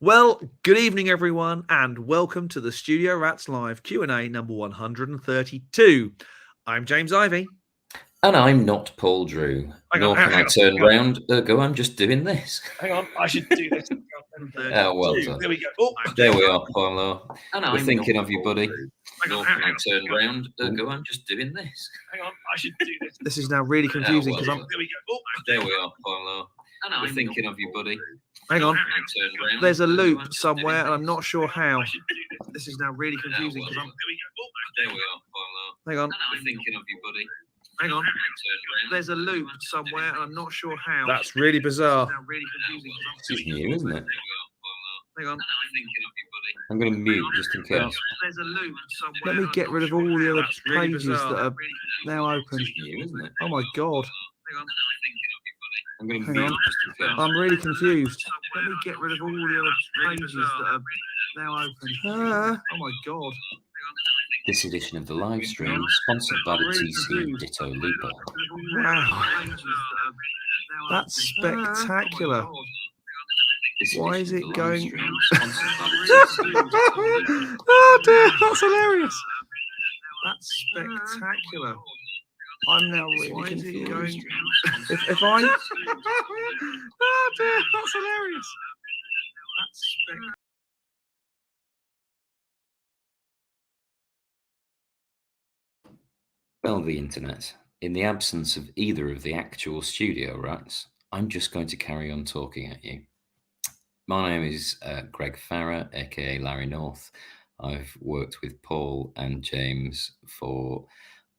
Well, good evening, everyone, and welcome to the Studio Rats Live Q&A number 132. I'm James Ivy. And I'm not Paul Drew. Nor can I turn round. Ergo, I'm just doing this. Hang on, I should do this. Oh, well done. There we go. Oh, there we are, Paulo. And We're thinking of you, buddy. Nor can I turn round. Ergo, I'm just doing this. Hang on, I should do this. This is now really confusing because There we go. There we are, Paulo. We're thinking of you, buddy. Hang on. There's a loop somewhere, and I'm not sure how. This is now really confusing because There we are, Paulo. Hang on. We're thinking of you, buddy. Hang on. There's a loop somewhere, and I'm not sure how. That's really bizarre. This is new, isn't it? Hang on. I'm going to mute just in case. There's a loop somewhere. Let me get rid of all the other pages that are now open. This is new, isn't it? Oh my god. I'm going to Hang mute on. just in case. I'm really confused. Let me get rid of all the other pages that are now open. Oh my god. This edition of the live stream sponsored by the TC Ditto Looper. Wow. That's spectacular. Why is it going? Oh dear, that's hilarious. That's spectacular. I'm now really confused. If I... Oh dear, that's hilarious. That's spectacular. Well, the internet. In the absence of either of the actual studio rats, I'm just going to carry on talking at you. My name is Greg Farra, aka Larry North. I've worked with Paul and James for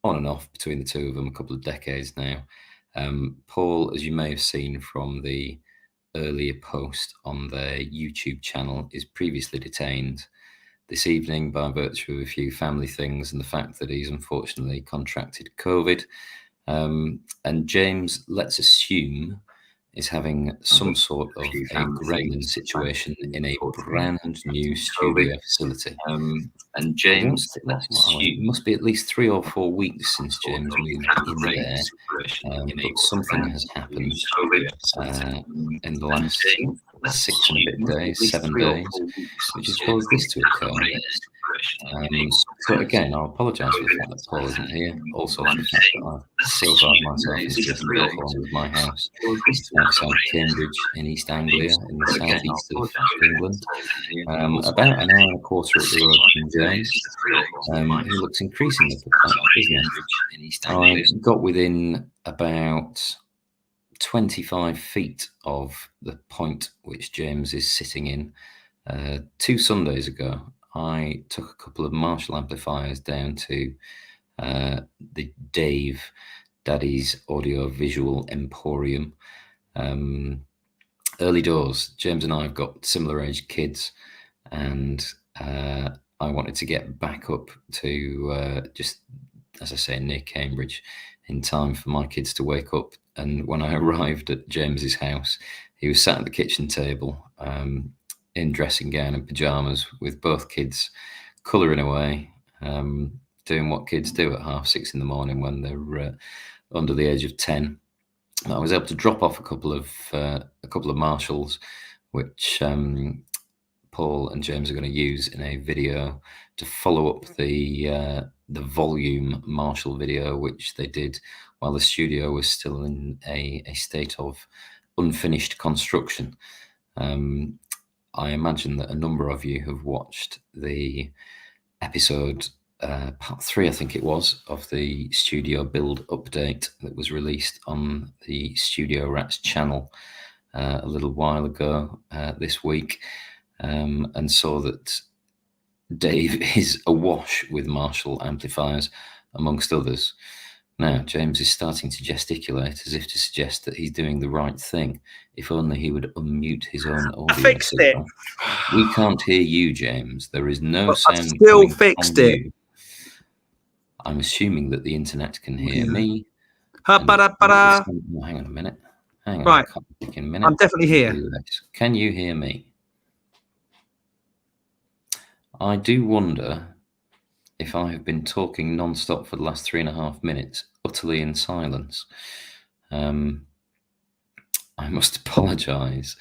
on and off between the two of them a couple of decades now. Paul, as you may have seen from the earlier post on their YouTube channel, is previously detained this evening by virtue of a few family things and the fact that he's unfortunately contracted COVID. And James, let's assume, is having some sort of a gremlin situation in a brand new studio facility. And James, let's assume, it must be at least 3 or 4 weeks since James moved in there, but something has happened in the last 6 and a bit days, 7 days, which has caused this to occur. So again, I'll apologise for the fact that Paul isn't here. Also, for the fact that I've so-far myself is just walking with my house outside Cambridge in East Anglia, in the southeast of England. About an hour and a quarter up the road from James, who looks increasingly perplexed, isn't he? I got within about 25 feet of the point which James is sitting in. 2 Sundays ago, I took a couple of Marshall amplifiers down to the Dave Daddy's Audio Visual Emporium. Early doors. James and I have got similar aged kids, and I wanted to get back up to just, as I say, near Cambridge in time for my kids to wake up. And when I arrived at James's house, he was sat at the kitchen table in dressing gown and pyjamas with both kids colouring away, doing what kids do at 6:30 in the morning when they're under the age of 10. I was able to drop off a couple of Marshalls, which Paul and James are going to use in a video to follow up the volume Marshall video, which they did while the studio was still in a state of unfinished construction. I imagine that a number of you have watched the episode, part 3, I think it was, of the studio build update that was released on the Studio Rats channel a little while ago this week, and saw that Dave is awash with Marshall amplifiers, amongst others. Now, James is starting to gesticulate as if to suggest that he's doing the right thing. If only he would unmute his own audio. I fixed it. We can't hear you, James. There is no sound. I've still fixed it. You. I'm assuming that the internet can hear me. Hang on a minute. Hang on. Right. A minute. I'm definitely here. Can you hear me? I do wonder if I have been talking non-stop for the last 3.5 minutes, utterly in silence. I must apologise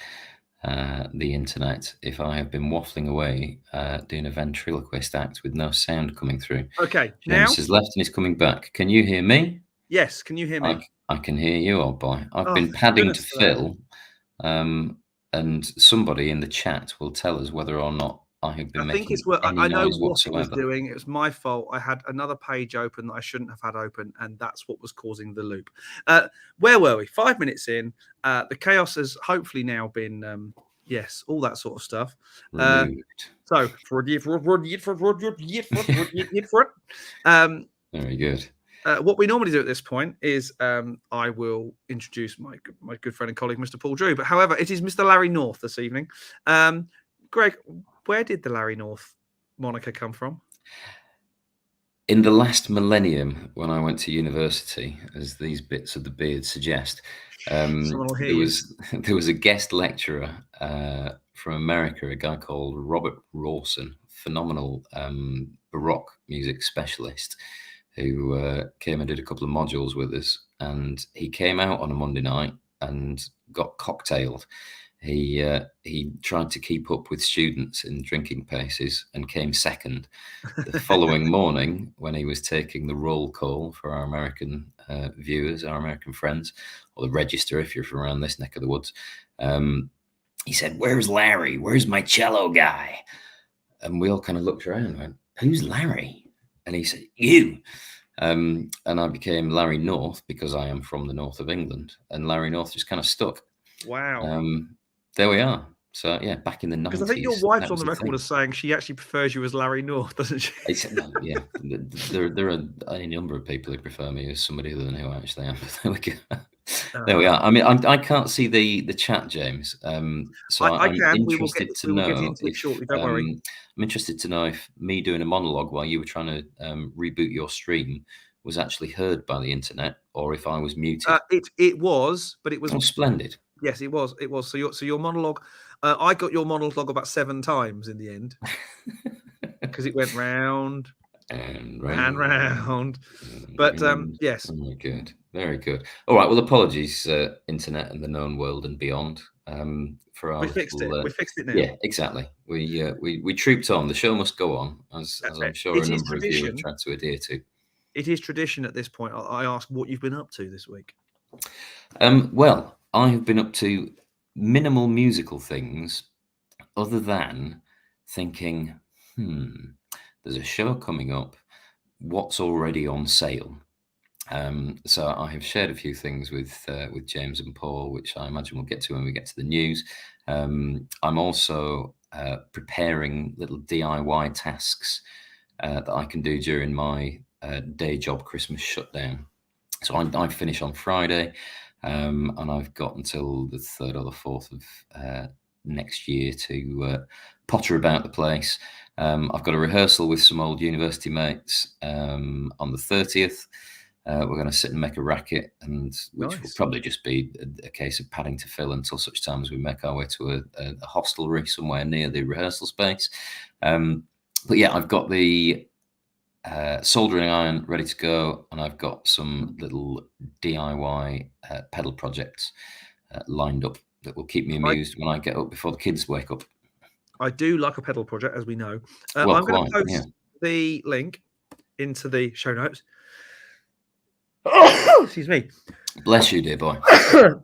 the internet if I have been waffling away doing a ventriloquist act with no sound coming through. Okay, now, James has left and is coming back. Can you hear me? yes, can you hear me? I can hear you, old boy. I've Oh, been thank padding to goodness for that. fill, and somebody in the chat will tell us whether or not I have been I think making it's what any I know noise what it was whatsoever. doing. It was my fault. I had another page open that I shouldn't have had open, and that's what was causing the loop. Where were we? 5 minutes in. The chaos has hopefully now been, yes, all that sort of stuff. Removed. So, Very good. what we normally do at this point is I will introduce my good friend and colleague, Mr. Paul Drew. But however, it is Mr. Larry North this evening. Greg, where did the Larry North moniker come from? In the last millennium, when I went to university, as these bits of the beard suggest, Someone will hear there you. was a guest lecturer from America, a guy called Robert Rawson, phenomenal Baroque music specialist, who came and did a couple of modules with us. And he came out on a Monday night and got cocktailed. He tried to keep up with students in drinking paces and came second. The following morning, when he was taking the roll call for our American viewers, our American friends, or the register if you're from around this neck of the woods, he said, "Where's Larry? Where's my cello guy?" And we all kind of looked around and went, "Who's Larry?" And he said, "You." And I became Larry North because I am from the north of England, and Larry North just kind of stuck. Wow. There we are. So yeah, back in the 90s. Because I think your wife's that on was the a record thing. as saying she actually prefers you as Larry North, doesn't she? Well, yeah, there are any number of people who prefer me as somebody other than who I actually am. But there we go. There we are. I mean, I can't see the chat, James. So I I'm can. interested to We will get know into it if shortly. Don't worry. I'm interested to know if me doing a monologue while you were trying to reboot your stream was actually heard by the internet, or if I was muted. It was, but it was. Oh, splendid. Yes, it was. It was. So your monologue. I got your monologue about 7 times in the end because it went round And and round. and But round. yes, Very good. Very good. All right. Well, apologies, internet and the known world and beyond, for our we fixed it. little. We fixed it now. Yeah, exactly. We trooped on. The show must go on, as I'm sure It a is number of you have tradition. tried to adhere to. It is tradition at this point. I ask what you've been up to this week. Well, I have been up to minimal musical things, other than thinking, there's a show coming up. What's already on sale? So I have shared a few things with James and Paul, which I imagine we'll get to when we get to the news. I'm also preparing little DIY tasks that I can do during my day job Christmas shutdown. So I finish on Friday, and I've got until the 3rd or the 4th of next year to potter about the place. I've got a rehearsal with some old university mates on the 30th. We're going to sit and make a racket, and which will probably just be a case of padding to fill until such time as we make our way to a hostelry somewhere near the rehearsal space. But yeah, I've got the soldering iron ready to go, and I've got some little DIY pedal projects lined up that will keep me amused when I get up before the kids wake up. I do like a pedal project, as we know. Well, I'm going to post yeah. the link into the show notes. Excuse me. Bless you, dear boy.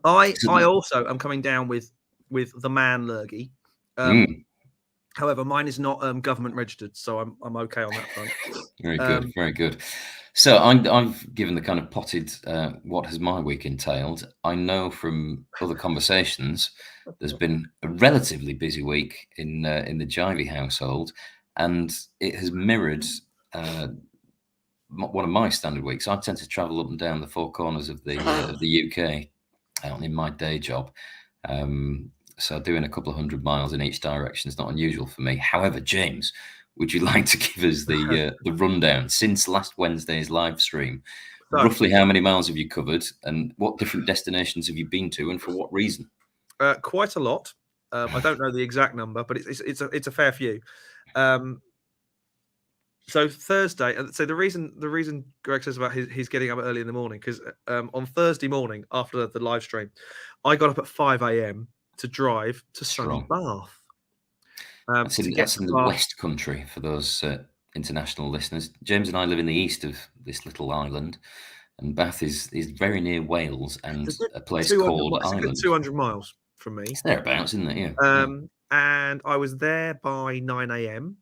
I also am coming down with the man lurgy. However, mine is not government registered, so I'm okay on that front. Very good, very good. So I've given the kind of potted what has my week entailed. I know from other conversations there's been a relatively busy week in the Jivey household, and it has mirrored one of my standard weeks. I tend to travel up and down the four corners of the UK in my day job. So doing a couple of 100 miles in each direction is not unusual for me. However, James, would you like to give us the rundown since last Wednesday's live stream? So, roughly how many miles have you covered, and what different destinations have you been to, and for what reason? Quite a lot. I don't know the exact number, but it's a fair few. So Thursday, so the reason Greg says about he's getting up early in the morning, because on Thursday morning after the live stream, I got up at 5 a.m. to drive to sunny Strong. Bath. That's To in, get that's to in the Bath, West Country for those international listeners. James and I live in the east of this little island, and Bath is very near Wales and it's a good a place 200 called it's a good Ireland. 200 miles from me. It's thereabouts, isn't it? Yeah. And I was there by 9 a.m.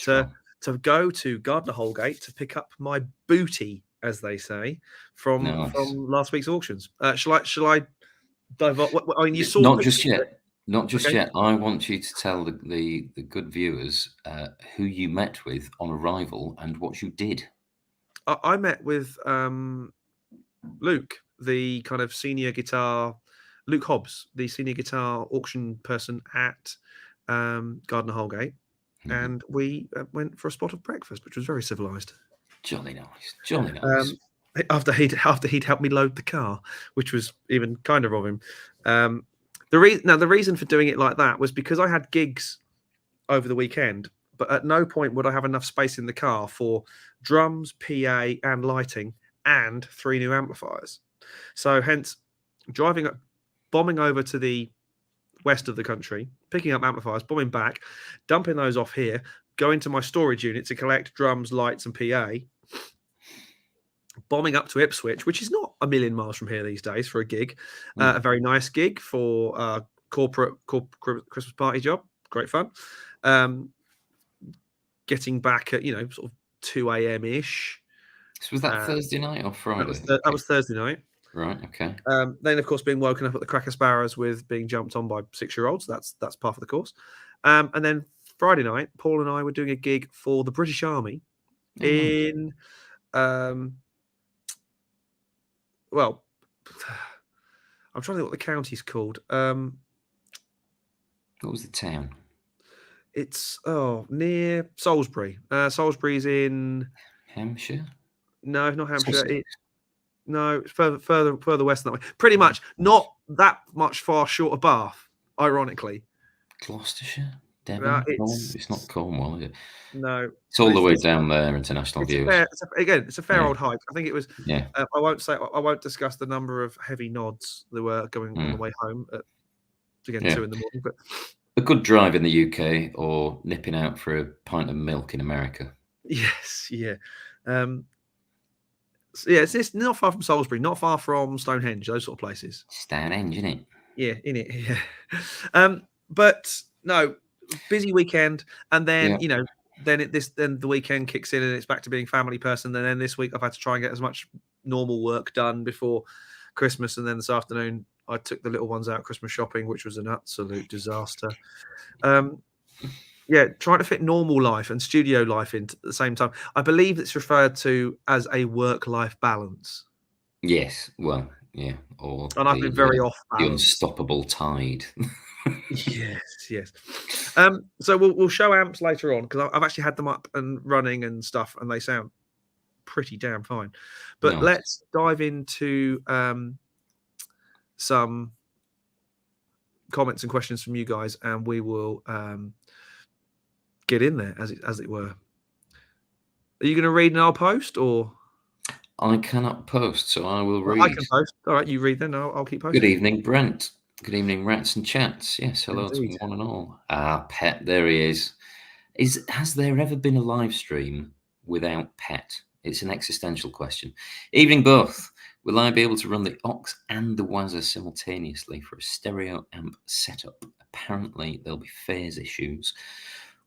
to Strong. go to Gardner Holgate to pick up my booty, as they say, from Nice. last week's auctions. Shall I divert? I mean, you saw Not pictures just of it. yet. Not just Okay. yet. I want you to tell the good viewers who you met with on arrival and what you did. I met with Luke, the kind of Luke Hobbs, the senior guitar auction person at Gardner Holgate, and we went for a spot of breakfast, which was very civilized. Jolly nice. Jolly nice. After he'd helped me load the car, which was even kinder of him. The reason for doing it like that was because I had gigs over the weekend, but at no point would I have enough space in the car for drums, PA, and lighting, and 3 new amplifiers. So hence bombing over to the west of the country, picking up amplifiers, bombing back, dumping those off here, going to my storage unit to collect drums, lights, and PA, bombing up to Ipswich, which is not a million miles from here these days for a gig, a very nice gig for a corporate Christmas party job, great fun. Getting back at sort of 2 a.m. ish. So was that Thursday night or Friday? That was Thursday night. Right. Okay. Then, of course, being woken up at the Cracker Sparrows with being jumped on by 6-year-olds. That's part of the course. And then Friday night, Paul and I were doing a gig for the British Army in, well, I'm trying to think what the county's called. What was the town? It's near Salisbury. Salisbury's in Hampshire. No, not Hampshire. Sussex. No, it's further west that way. Pretty much not that much far short of Bath, ironically. Gloucestershire, Devon. It's not Cornwall, is it? No, it's all the way down there. International viewers. It's a fair old hike. I think it was. Yeah. I won't discuss the number of heavy nods that were going on the way home at 2 in the morning. But a good drive in the UK, or nipping out for a pint of milk in America. Yes, yeah. It's not far from Salisbury, not far from Stonehenge, those sort of places. Stonehenge, isn't it? Yeah, in it. Yeah. But no, busy weekend, and then then the weekend kicks in, and it's back to being family person. And then this week I've had to try and get as much normal work done before Christmas, and then this afternoon I took the little ones out Christmas shopping, which was an absolute disaster. Trying to fit normal life and studio life in at the same time. I believe it's referred to as a work-life balance. Yes, well, yeah. And I've been very off balance. The unstoppable tide. Yes. So we'll show amps later on, because I've actually had them up and running and stuff, and they sound pretty damn fine. But let's dive into some comments and questions from you guys, and we will get in there as it were. Are you going to read and I'll post, or? I cannot post, so I will read. I can post. All right, you read then. I'll keep posting. Good evening, Brent. Good evening, Rats and Chats. Yes, hello to one and all. Pet, there he is. Has there ever been a live stream without Pet? It's an existential question. Evening, both. Will I be able to run the aux and the Wazza simultaneously for a stereo amp setup? Apparently, there'll be phase issues,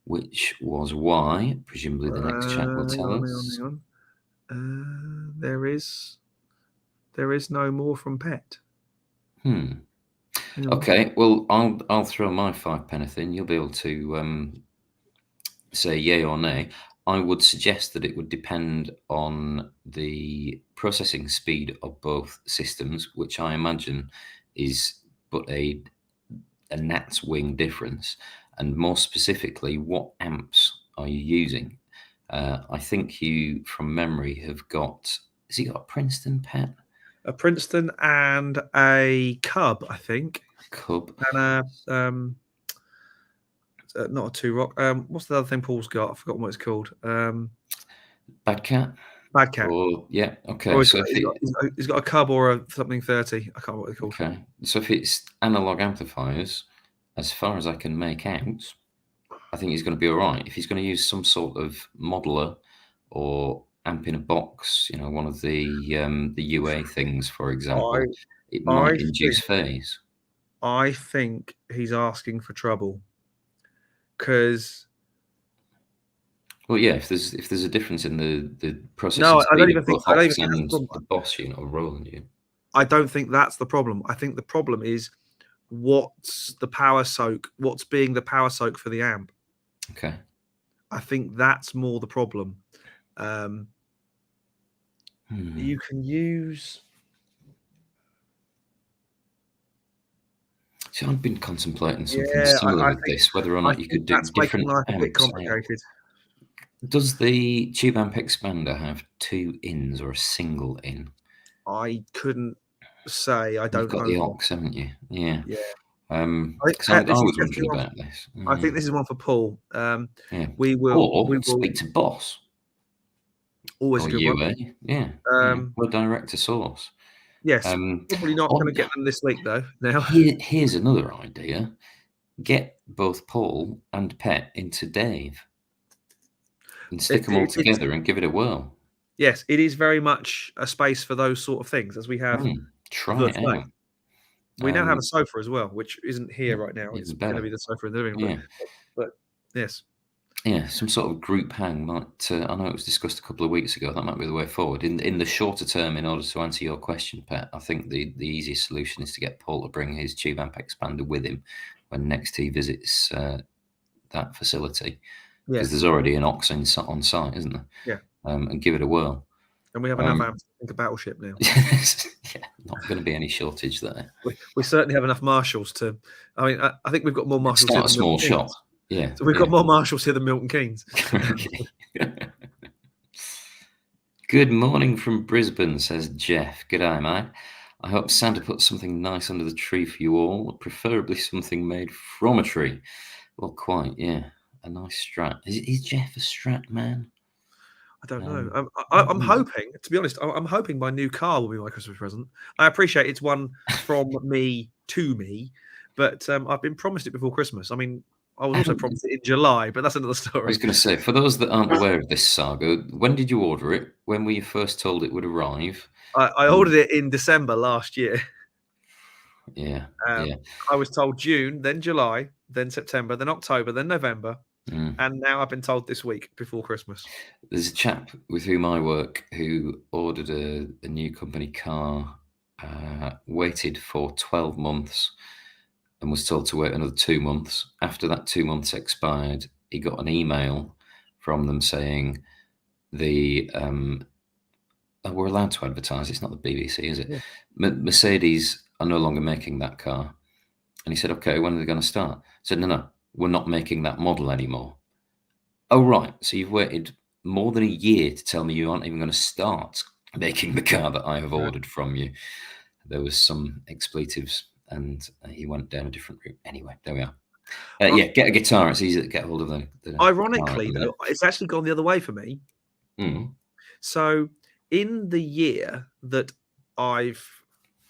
which was why, presumably, the next chat will tell us. Hang on. There is no more from Pet. Okay, well, I'll throw my 5 in. You'll be able to say yay or nay. I would suggest that it would depend on the processing speed of both systems, which I imagine is but a gnat's wing difference, and more specifically, what amps are you using? I think you, from memory, have got. Has he got a Princeton, Pet? A Princeton and a Cub, I think. Cub and not a 2-rock. What's the other thing Paul's got? I've forgotten what it's called. Bad Cat. Bad cat. Or yeah, okay. Or So if he's got a cub or a something 30. I can't remember what they're called. okay, so if it's analog amplifiers, as far as I can make out, I think he's going to be all right. If he's going to use some sort of modeler or amp in a box, one of the UA things, for example, it I might induce phase. I think he's asking for trouble because. Well, yeah. If there's a difference in the processing No, I don't speed even of think. both I don't even Ox think that's the and problem. the Boss unit or Roland unit. I don't think that's the problem. I think the problem is what's the power soak? What's being the power soak for the amp? Okay. I think that's more the problem. You can use. See, I've been contemplating something Yeah, similar I with think, this, whether or I not you think could do that's making different life a bit amps. complicated. Does the tube amp expander have 2 ins or a single in? I couldn't say. I You've don't got own the one. Ox, haven't you? Yeah. Yeah. Because I Pat, this is was definitely wondering one. about this. I think this is one for Paul. Yeah. We will speak to Boss always or a good one. UA. Yeah. We're direct to source. Yes, probably not going to get them this week though. Now, here's another idea: get both Paul and Pet into Dave, and stick them all together and give it a whirl. Yes, it is very much a space for those sort of things, as we have Try it out. We now have a sofa as well, which isn't here right now. It's going to be the sofa in the living room. But yes. Yeah, some sort of group hang might. I know it was discussed a couple of weeks ago. That might be the way forward. In the shorter term, in order to answer your question, Pat, I think the easiest solution is to get Paul to bring his tube amp expander with him when next he visits that facility, because there's already an Ox on site, isn't there? Yeah. And give it a whirl. And we have enough amps to think a battleship now. Yeah, not going to be any shortage there. We certainly have enough Marshalls to. I mean, I think we've got more Marshalls. Start a small shop. Yeah. So we've got more Marshalls here than Milton Keynes. Good morning from Brisbane, says Jeff. G'day, mate. I hope Santa put something nice under the tree for you all, preferably something made from a tree. Well, quite, yeah. A nice Strat. Is Jeff a Strat man? I don't know. I'm hoping, to be honest, I'm hoping my new car will be my Christmas present. I appreciate it's one from me to me, but I've been promised it before Christmas. I mean, I was also promised it in July, but that's another story. I was going to say, for those that aren't aware of this saga, when did you order it? When were you first told it would arrive? I ordered it in December last year. Yeah. I was told June, then July, then September, then October, then November. And now I've been told this week before Christmas. There's a chap with whom I work who ordered a new company car, waited for 12 months and was told to wait another 2 months. After that 2 months expired, he got an email from them saying we're allowed to advertise. It's not the BBC, is it? Yeah. Mercedes are no longer making that car. And he said, okay, when are they going to start? I said, no, we're not making that model anymore. Oh, right. So you've waited more than a year to tell me you aren't even going to start making the car that I have ordered from you. There was some expletives and he went down a different route. Anyway, there we are. Yeah, get a guitar. It's easy to get hold of the ironically, though, it's actually gone the other way for me. So in the year that I've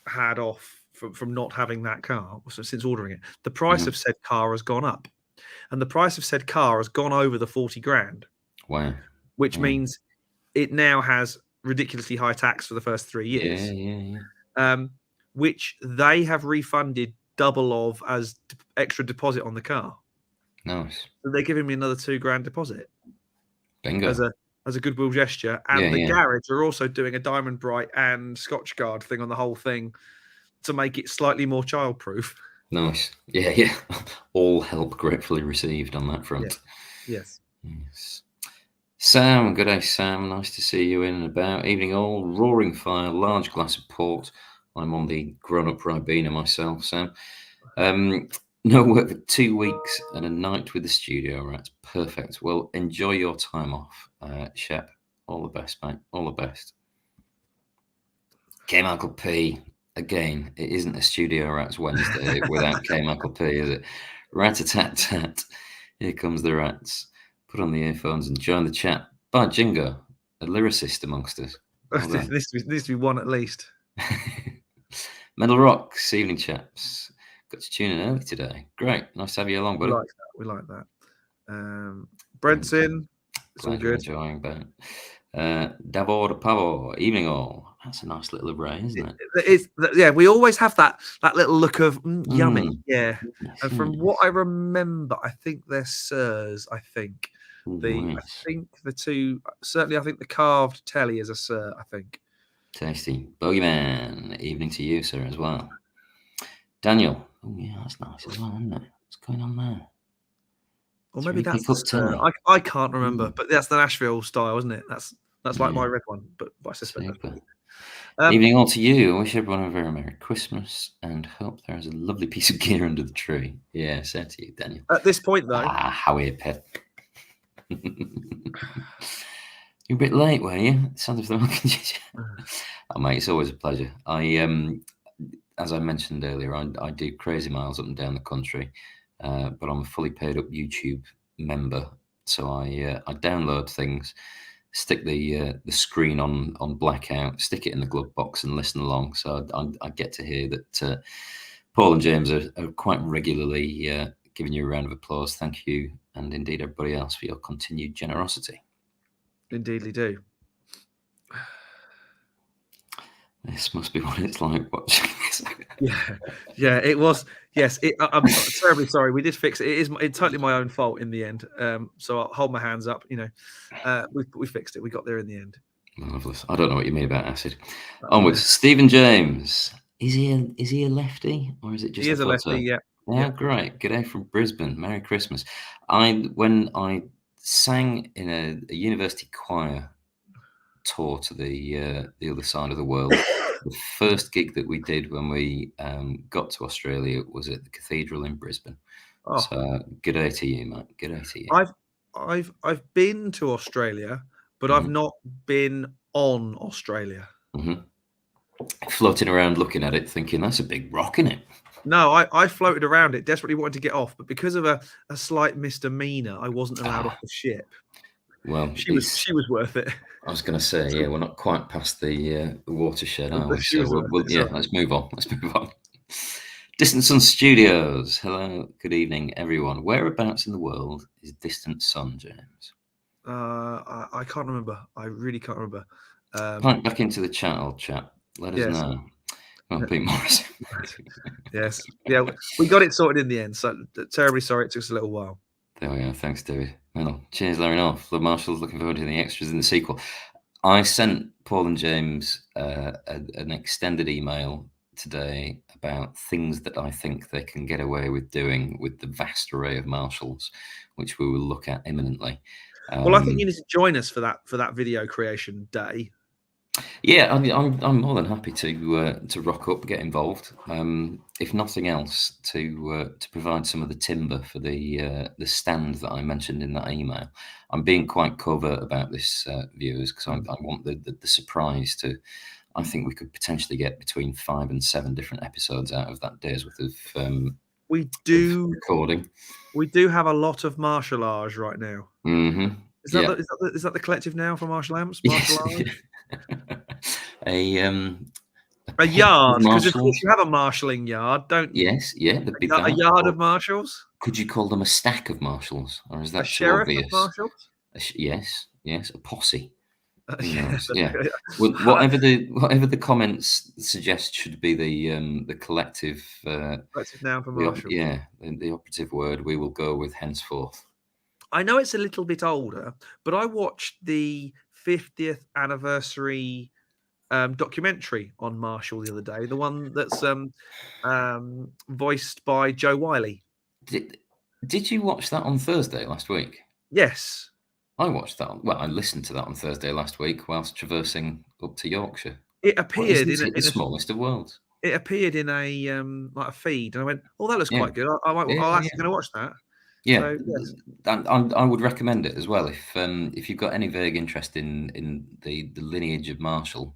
had off from not having that car, so since ordering it, the price of said car has gone up. And the price of said car has gone over the 40 grand. Wow. Which means it now has ridiculously high tax for the first 3 years. Yeah. Which they have refunded double of as extra deposit on the car. Nice. So they're giving me another 2 grand deposit. Bingo. As a goodwill gesture. And the garage are also doing a Diamond Bright and Scotch Guard thing on the whole thing to make it slightly more childproof. Nice. Yeah. All help gratefully received on that front. Yes. Sam, good day, Sam. Nice to see you in and about. Evening all. Roaring fire, large glass of port. I'm on the grown-up Ribena myself, Sam. No work for 2 weeks and a night with the studio rats. Perfect. Well, enjoy your time off, Shep. All the best, mate. All the best. K. Michael P. Again, it isn't a Studio Rats Wednesday without K. Michael P, is it? Rat-a-tat-tat. Here comes the rats. Put on the earphones and join the chat. Bye, Jingo. lyricist amongst us. Well done. This needs to be one at least. Metal Rocks, evening chaps. Got to tune in early today. Great, nice to have you along, buddy. We like that. Brent's in. It's all Glad you're good. enjoying that. Davor Pavor, evening all. That's a nice little array, isn't it? It is. Yeah, we always have that little look of yummy. Yeah. And from what I remember, I think they're sirs. I think I think the two. Certainly, I think the carved telly is a sir. I think. Tasty. Bogeyman, evening to you, sir, as well. Daniel. Oh yeah, that's nice as well, isn't it? What's going on there? Or maybe that's the sir. I can't remember, but that's the Nashville style, isn't it? That's like my red one, but I suspect that's evening all to you. I wish everyone a very Merry Christmas and hope there is a lovely piece of gear under the tree. Yeah, said to you, Daniel. At this point, though. How are you, pet? You're a bit late, were you? Sounds of the Oh, mate, it's always a pleasure. As I mentioned earlier, I do crazy miles up and down the country, but I'm a fully paid up YouTube member, so I download things, stick the screen on blackout, stick it in the glove box, and listen along. So I get to hear that Paul and James are quite regularly giving you a round of applause. Thank you, and indeed everybody else, for your continued generosity. Indeedly do. This must be what it's like watching this. Yeah, it was. Yes, I'm terribly sorry. We did fix it. It's totally my own fault in the end. So I'll hold my hands up. We fixed it. We got there in the end. Marvelous. I don't know what you mean about acid. Onwards, Stephen James. Is he a lefty or is it just? He is a lefty. Yeah. Yeah, great. G'day from Brisbane. Merry Christmas. When I sang in a university choir tour to the other side of the world. The first gig that we did when we got to Australia was at the Cathedral in Brisbane. Oh. So good day to you, mate. Good day to you. I've been to Australia, but I've not been on Australia. Floating around looking at it, thinking that's a big rock, isn't it? No, I floated around it, desperately wanted to get off, but because of a slight misdemeanor, I wasn't allowed off the ship. Well, she was worth it. I was going to say, yeah, we're not quite past the watershed, are we? So let's move on. Distant Sun Studios. Hello, good evening, everyone. Whereabouts in the world is Distant Sun, James? I can't remember. I really can't remember. Pipe back into the chat, old chap. Let us know. Pete Morris. Yes. Yeah, we got it sorted in the end. So terribly sorry it took us a little while. There we go. Thanks, David. Well, cheers, Larry North. Lord Marshall's looking forward to the extras in the sequel. I sent Paul and James an extended email today about things that I think they can get away with doing with the vast array of Marshalls, which we will look at imminently. Well, I think you need to join us for that video creation day. Yeah, I'm more than happy to rock up, get involved. If nothing else, to provide some of the timber for the stand that I mentioned in that email. I'm being quite covert about this, viewers, because I want the surprise to. I think we could potentially get between 5 and 7 different episodes out of that day's worth of. We do recording. We do have a lot of martialage right now. Mm-hmm. Is that the collective now for martial amps? Yes. A yard, because of course you have a marshalling yard, don't you? Yes, yeah. A yard of marshals. Could you call them a stack of marshals, or is that a sheriff obvious? Of marshals? Yes, a posse. Yeah. Whatever the comments suggest should be the collective. Collective noun for marshals. The operative word we will go with henceforth. I know it's a little bit older, but I watched the 50th anniversary documentary on Marshall the other day, the one that's voiced by Joe Wiley. Did you watch that on Thursday last week? Yes. I watched that. Well, I listened to that on Thursday last week whilst traversing up to Yorkshire. It appeared in the smallest of worlds. It appeared in a like a feed, and I went, "Oh, that looks quite good. I'll actually going to watch that." Yeah, so, yes. I would recommend it as well if you've got any vague interest in the lineage of Marshall.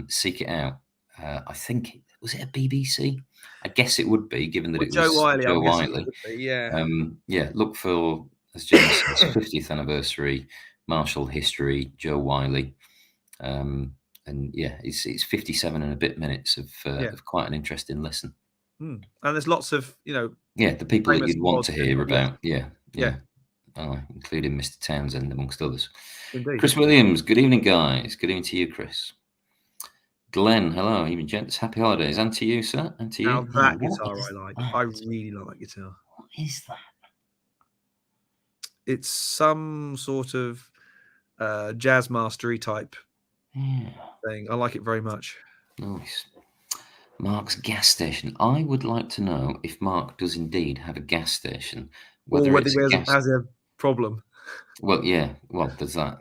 Seek it out. I think was it a BBC? I guess it would be, given that it was Joe Wiley. Yeah. Look for, as James says, 50th anniversary Marshall history, Joe Wiley. And yeah, it's 57 and a bit minutes of quite an interesting listen. And there's lots of, Yeah, the people that famous you'd want to Boston, hear yes. about. Yeah. Oh, including Mr. Townsend, amongst others. Indeed. Chris Williams, good evening, guys. Good evening to you, Chris. Glenn, hello, even gents. Happy holidays. And to you, sir. And to you. Now that guitar I like. I really like that guitar. What is that? It's some sort of jazz mastery type thing. I like it very much. Nice. Mark's gas station. I would like to know if Mark does indeed have a gas station. Whether he has a problem. Well, yeah. Well, there's that.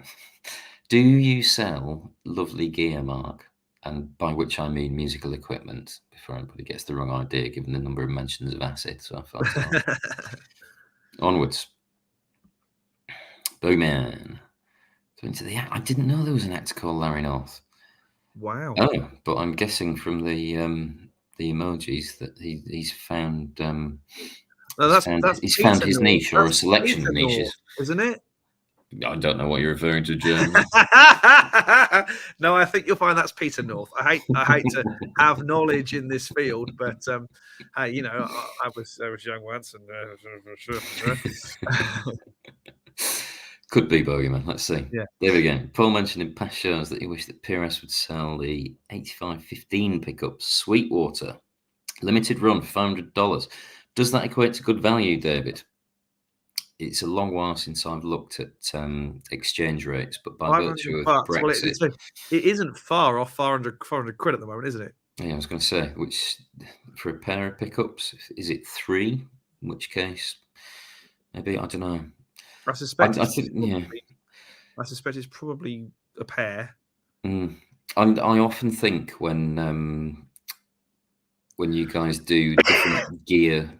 Do you sell lovely gear, Mark? And by which I mean musical equipment, before anybody gets the wrong idea, given the number of mentions of acid. So I thought, onwards. Bowman. So into the I didn't know there was an actor called Larry North. Wow. Oh, but I'm guessing from the emojis that he's found. He's found his niche or a selection of niches, isn't it? I don't know what you're referring to, Jeremy. No, I think you'll find that's Peter North. I hate to have knowledge in this field, but I was young once, and could be Bogeyman. Let's see. Yeah. There we go. Paul mentioned in past shows that he wished that PRS would sell the 8515 pickup Sweetwater limited run for $500. Does that equate to good value, David? It's a long while since I've looked at exchange rates, but by virtue of Brexit, it isn't far off 400 quid at the moment, isn't it? Yeah, I was going to say, which for a pair of pickups, is it 3? In which case, maybe, I don't know. I suspect it's probably a pair. I often think when you guys do different gear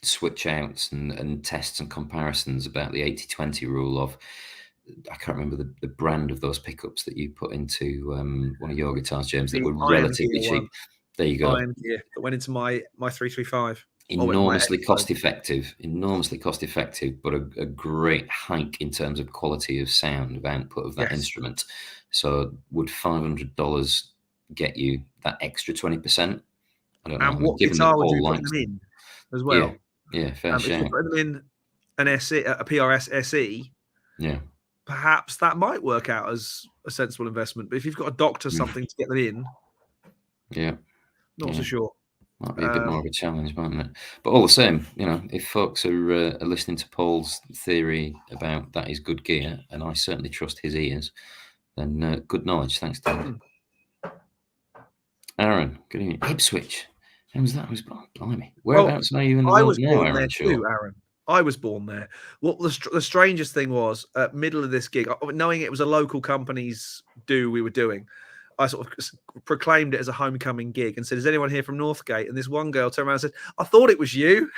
switch outs and tests and comparisons about the 80-20 rule of, I can't remember the brand of those pickups that you put into one of your guitars, James, that were relatively cheap. There you go. Iron Gear that went into my 335. Enormously cost effective, but a great hike in terms of quality of sound, of output of that instrument. So would $500 get you that extra 20%? I don't know. And what guitar would you put them in as well? Yeah, fair shout. If you put them in an SE, a PRS SE, perhaps that might work out as a sensible investment. But if you've got to doctor something to get them in, not so sure. Might be a bit more of a challenge, mightn't it? But all the same, if folks are listening to Paul's theory about that is good gear, and I certainly trust his ears, then good knowledge. Thanks, David. Aaron, good evening. Ipswich. When was that? Blimey. Whereabouts are you in the world now, Aaron? Aaron. I was born there. What the strangest thing was, middle of this gig, knowing it was a local company's we were doing, I sort of proclaimed it as a homecoming gig and said, "Is anyone here from Northgate?" And this one girl turned around and said, "I thought it was you."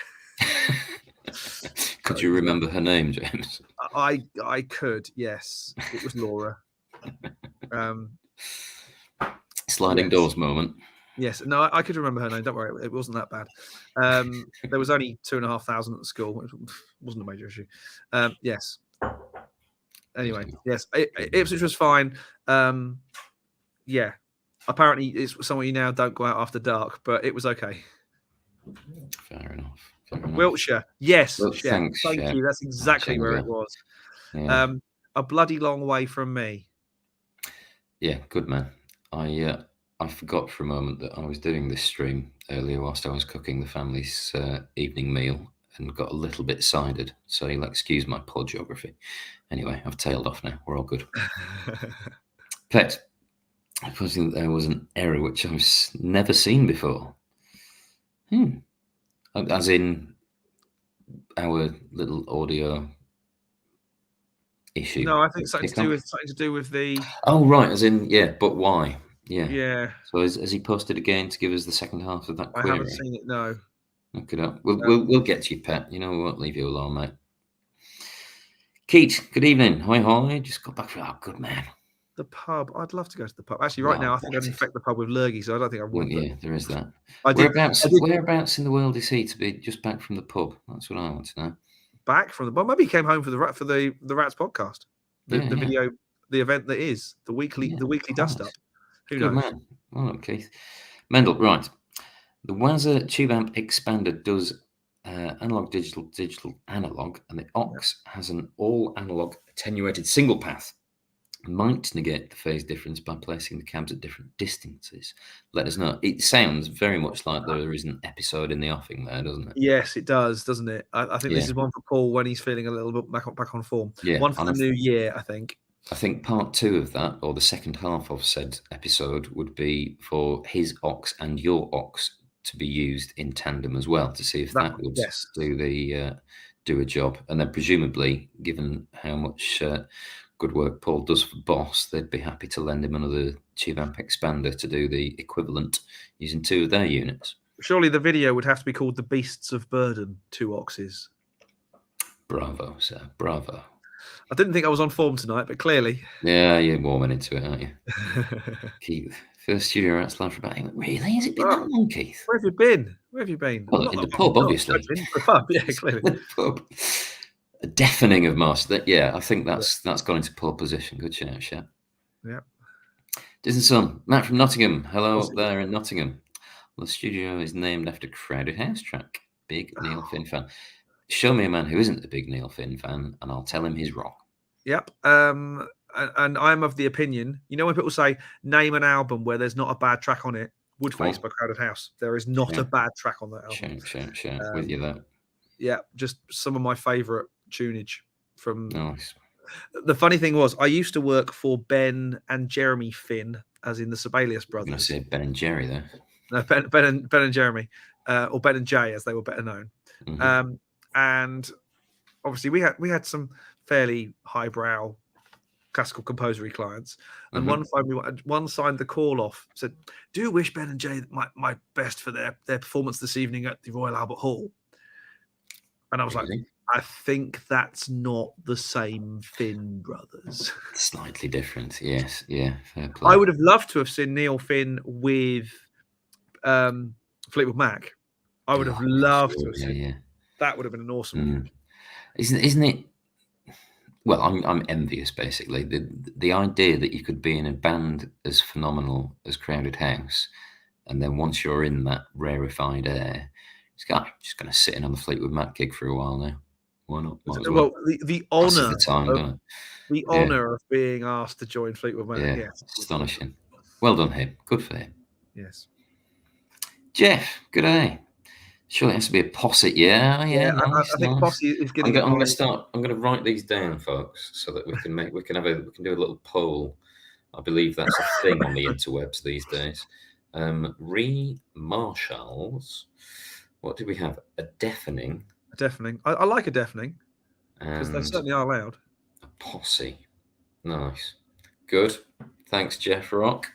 Could you remember her name, James? I could, yes. It was Laura. Sliding doors moment. Yes, no, I could remember her name. Don't worry, it wasn't that bad. There was only 2,500 at the school. It wasn't a major issue. Yes. Anyway, yes, Ipswich was fine. Yeah, apparently it's somewhere you now don't go out after dark, but it was okay. Fair enough. Wiltshire, yes. Well, thank you. That's exactly where it was. Yeah. A bloody long way from me. Yeah, good man. I forgot for a moment that I was doing this stream earlier whilst I was cooking the family's evening meal and got a little bit sided. So you'll excuse my poor geography. Anyway, I've tailed off now. We're all good. Pet, I suppose there was an error which I've never seen before. As in our little audio issue. No, I think something to do with the. Oh right, as in but why? Yeah. So has he posted again to give us the second half of that query? I haven't seen it. No. Look it up. We'll get to you, Pat. We won't leave you alone, mate. Keith, good evening. Hi. Just got back from good man. The pub. I'd love to go to the pub. Actually, right now I think I'd infect the pub with lurgy, so I don't think I would. Yeah, there is that. Whereabouts in the world is he to be just back from the pub? That's what I want to know. Back from the pub? Maybe he came home for the Rats podcast. the Yeah, yeah. video, the event that is the weekly dust up. Who Good knows? man. Well, Keith. Mendel, right. The Waza tube amp expander does analog, digital, analog, and the aux has an all analog attenuated single path. Might negate the phase difference by placing the cabs at different distances. Let us know. It sounds very much like there is an episode in the offing there, doesn't it? Yes, it does, doesn't it? I think this Yeah. is one for Paul when he's feeling a little bit back on form. Yeah, One for and the new year, I think. I think part 2 of that, or the second half of said episode, would be for his aux and your aux to be used in tandem as well, to see if that would Yes. do a job. And then presumably, given how much good work Paul does for Boss, they'd be happy to lend him another tube amp expander to do the equivalent using 2 of their units. Surely the video would have to be called The Beasts of Burden, 2 auxes. Bravo, sir. Bravo. I didn't think I was on form tonight, but clearly. Yeah, you're warming into it, aren't you? Keith, first studio Rats live for about 8 Really? Has it been that long, Keith? Where have you been? Where have you been? Well, in the pub, obviously. In the pub, yeah, clearly. The pub. A deafening of most. Yeah, I think that's gone into pole position. Good shout, Shat. Yeah. Disney Son, Matt from Nottingham. Hello up there in Nottingham. Well, the studio is named after Crowded House track. Big Neil Finn fan. Show me a man who isn't a big Neil Finn fan, and I'll tell him he's wrong. Yep. And I'm of the opinion, when people say name an album where there's not a bad track on it, Woodface by Crowded House. There is not a bad track on that album. Shout. With you there. Yeah, just some of my favourite tunage from. Nice. The funny thing was, I used to work for Ben and Jeremy Finn, as in the Sebelius brothers. I'm going to say Ben and Jerry there. No, Ben and Jeremy, or Ben and Jay, as they were better known. Mm-hmm. And obviously, we had some fairly highbrow classical composery clients, and one signed the call off, said, "Do wish Ben and Jay my best for their performance this evening at the Royal Albert Hall." And I was like, I think that's not the same Finn brothers. Slightly different, yes. Yeah, fair play. I would have loved to have seen Neil Finn with Fleetwood Mac. I would have loved to have seen. Yeah. That would have been an awesome. Isn't it? Well, I'm envious, basically. The idea that you could be in a band as phenomenal as Crowded House, and then once you're in that rarefied air, just going to sit in on the Fleetwood Mac gig for a while now. Why not? Well, the honour of being asked to join Fleetwood Mac. Yeah, yes. Astonishing. Well done, him. Good for him. Yes. Jeff, good day. Surely it has to be a posse. Yeah. Nice, I think posse is getting. I'm going to write these down, folks, so that we can do a little poll. I believe that's a thing on the interwebs these days. Marshals. What do we have? A deafening. A deafening. I like a deafening because they certainly are loud. A posse. Nice. Good. Thanks, Jeff Rock.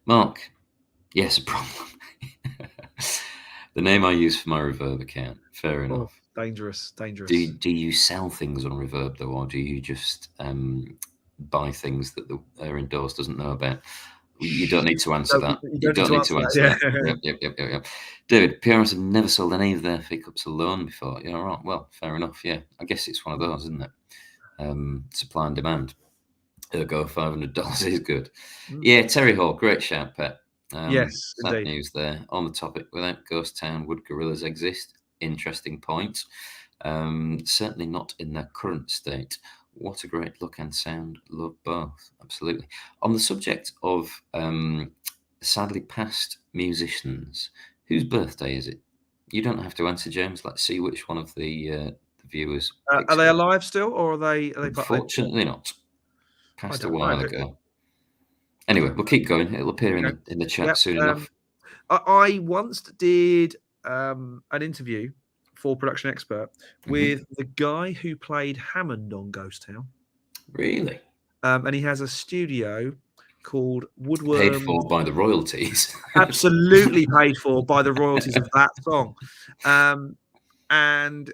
Mark. Yes, a problem. The name I use for my Reverb account. Fair enough. Dangerous. Do you sell things on Reverb though, or do you just buy things that the Aaron Dawes doesn't know about? You don't need to answer that. You don't need to answer that. Yep. David, PRS have never sold any of their fee cups alone before. Yeah, right. Well, fair enough. Yeah, I guess it's one of those, isn't it? Supply and demand. Ergo, $500 is good. Yeah, Terry Hall, great shout, Pet. Yes, sad indeed. news there. On the topic, without Ghost Town, would gorillas exist? Interesting point. Certainly not in their current state. What a great look and sound. Love both. Absolutely. On the subject of sadly passed musicians, whose birthday is it? You don't have to answer, James. Let's see which one of the viewers. Are they alive still, or are they? Unfortunately not. Passed a while ago. Anyway, we'll keep going. It'll appear in the chat soon enough. I once did an interview for Production Expert with the guy who played Hammond on Ghost Town. Really? And he has a studio called Woodworm. Paid for by the royalties. Absolutely paid for by the royalties of that song. And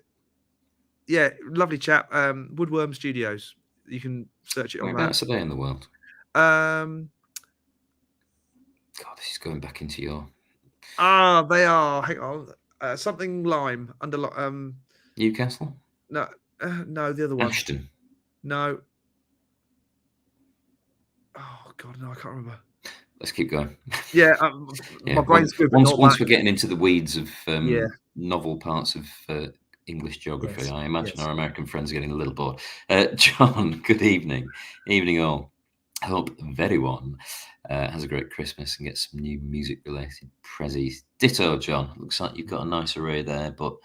yeah, lovely chap. Woodworm Studios. You can search it on that. Whereabouts are they in the world? God, this is going back into your. They are. Hang on. Something Lime under Newcastle. No, the other one. Ashton. No. God, no, I can't remember. Let's keep going. Yeah, Yeah. my brain's good, but Once not once that. we're getting into the weeds of Yeah. novel parts of English geography, Yes. I imagine Yes. our American friends are getting a little bored. John, good evening. Evening all. Hope everyone has a great Christmas and gets some new music-related prezzies. Ditto, John. Looks like you've got a nice array there, but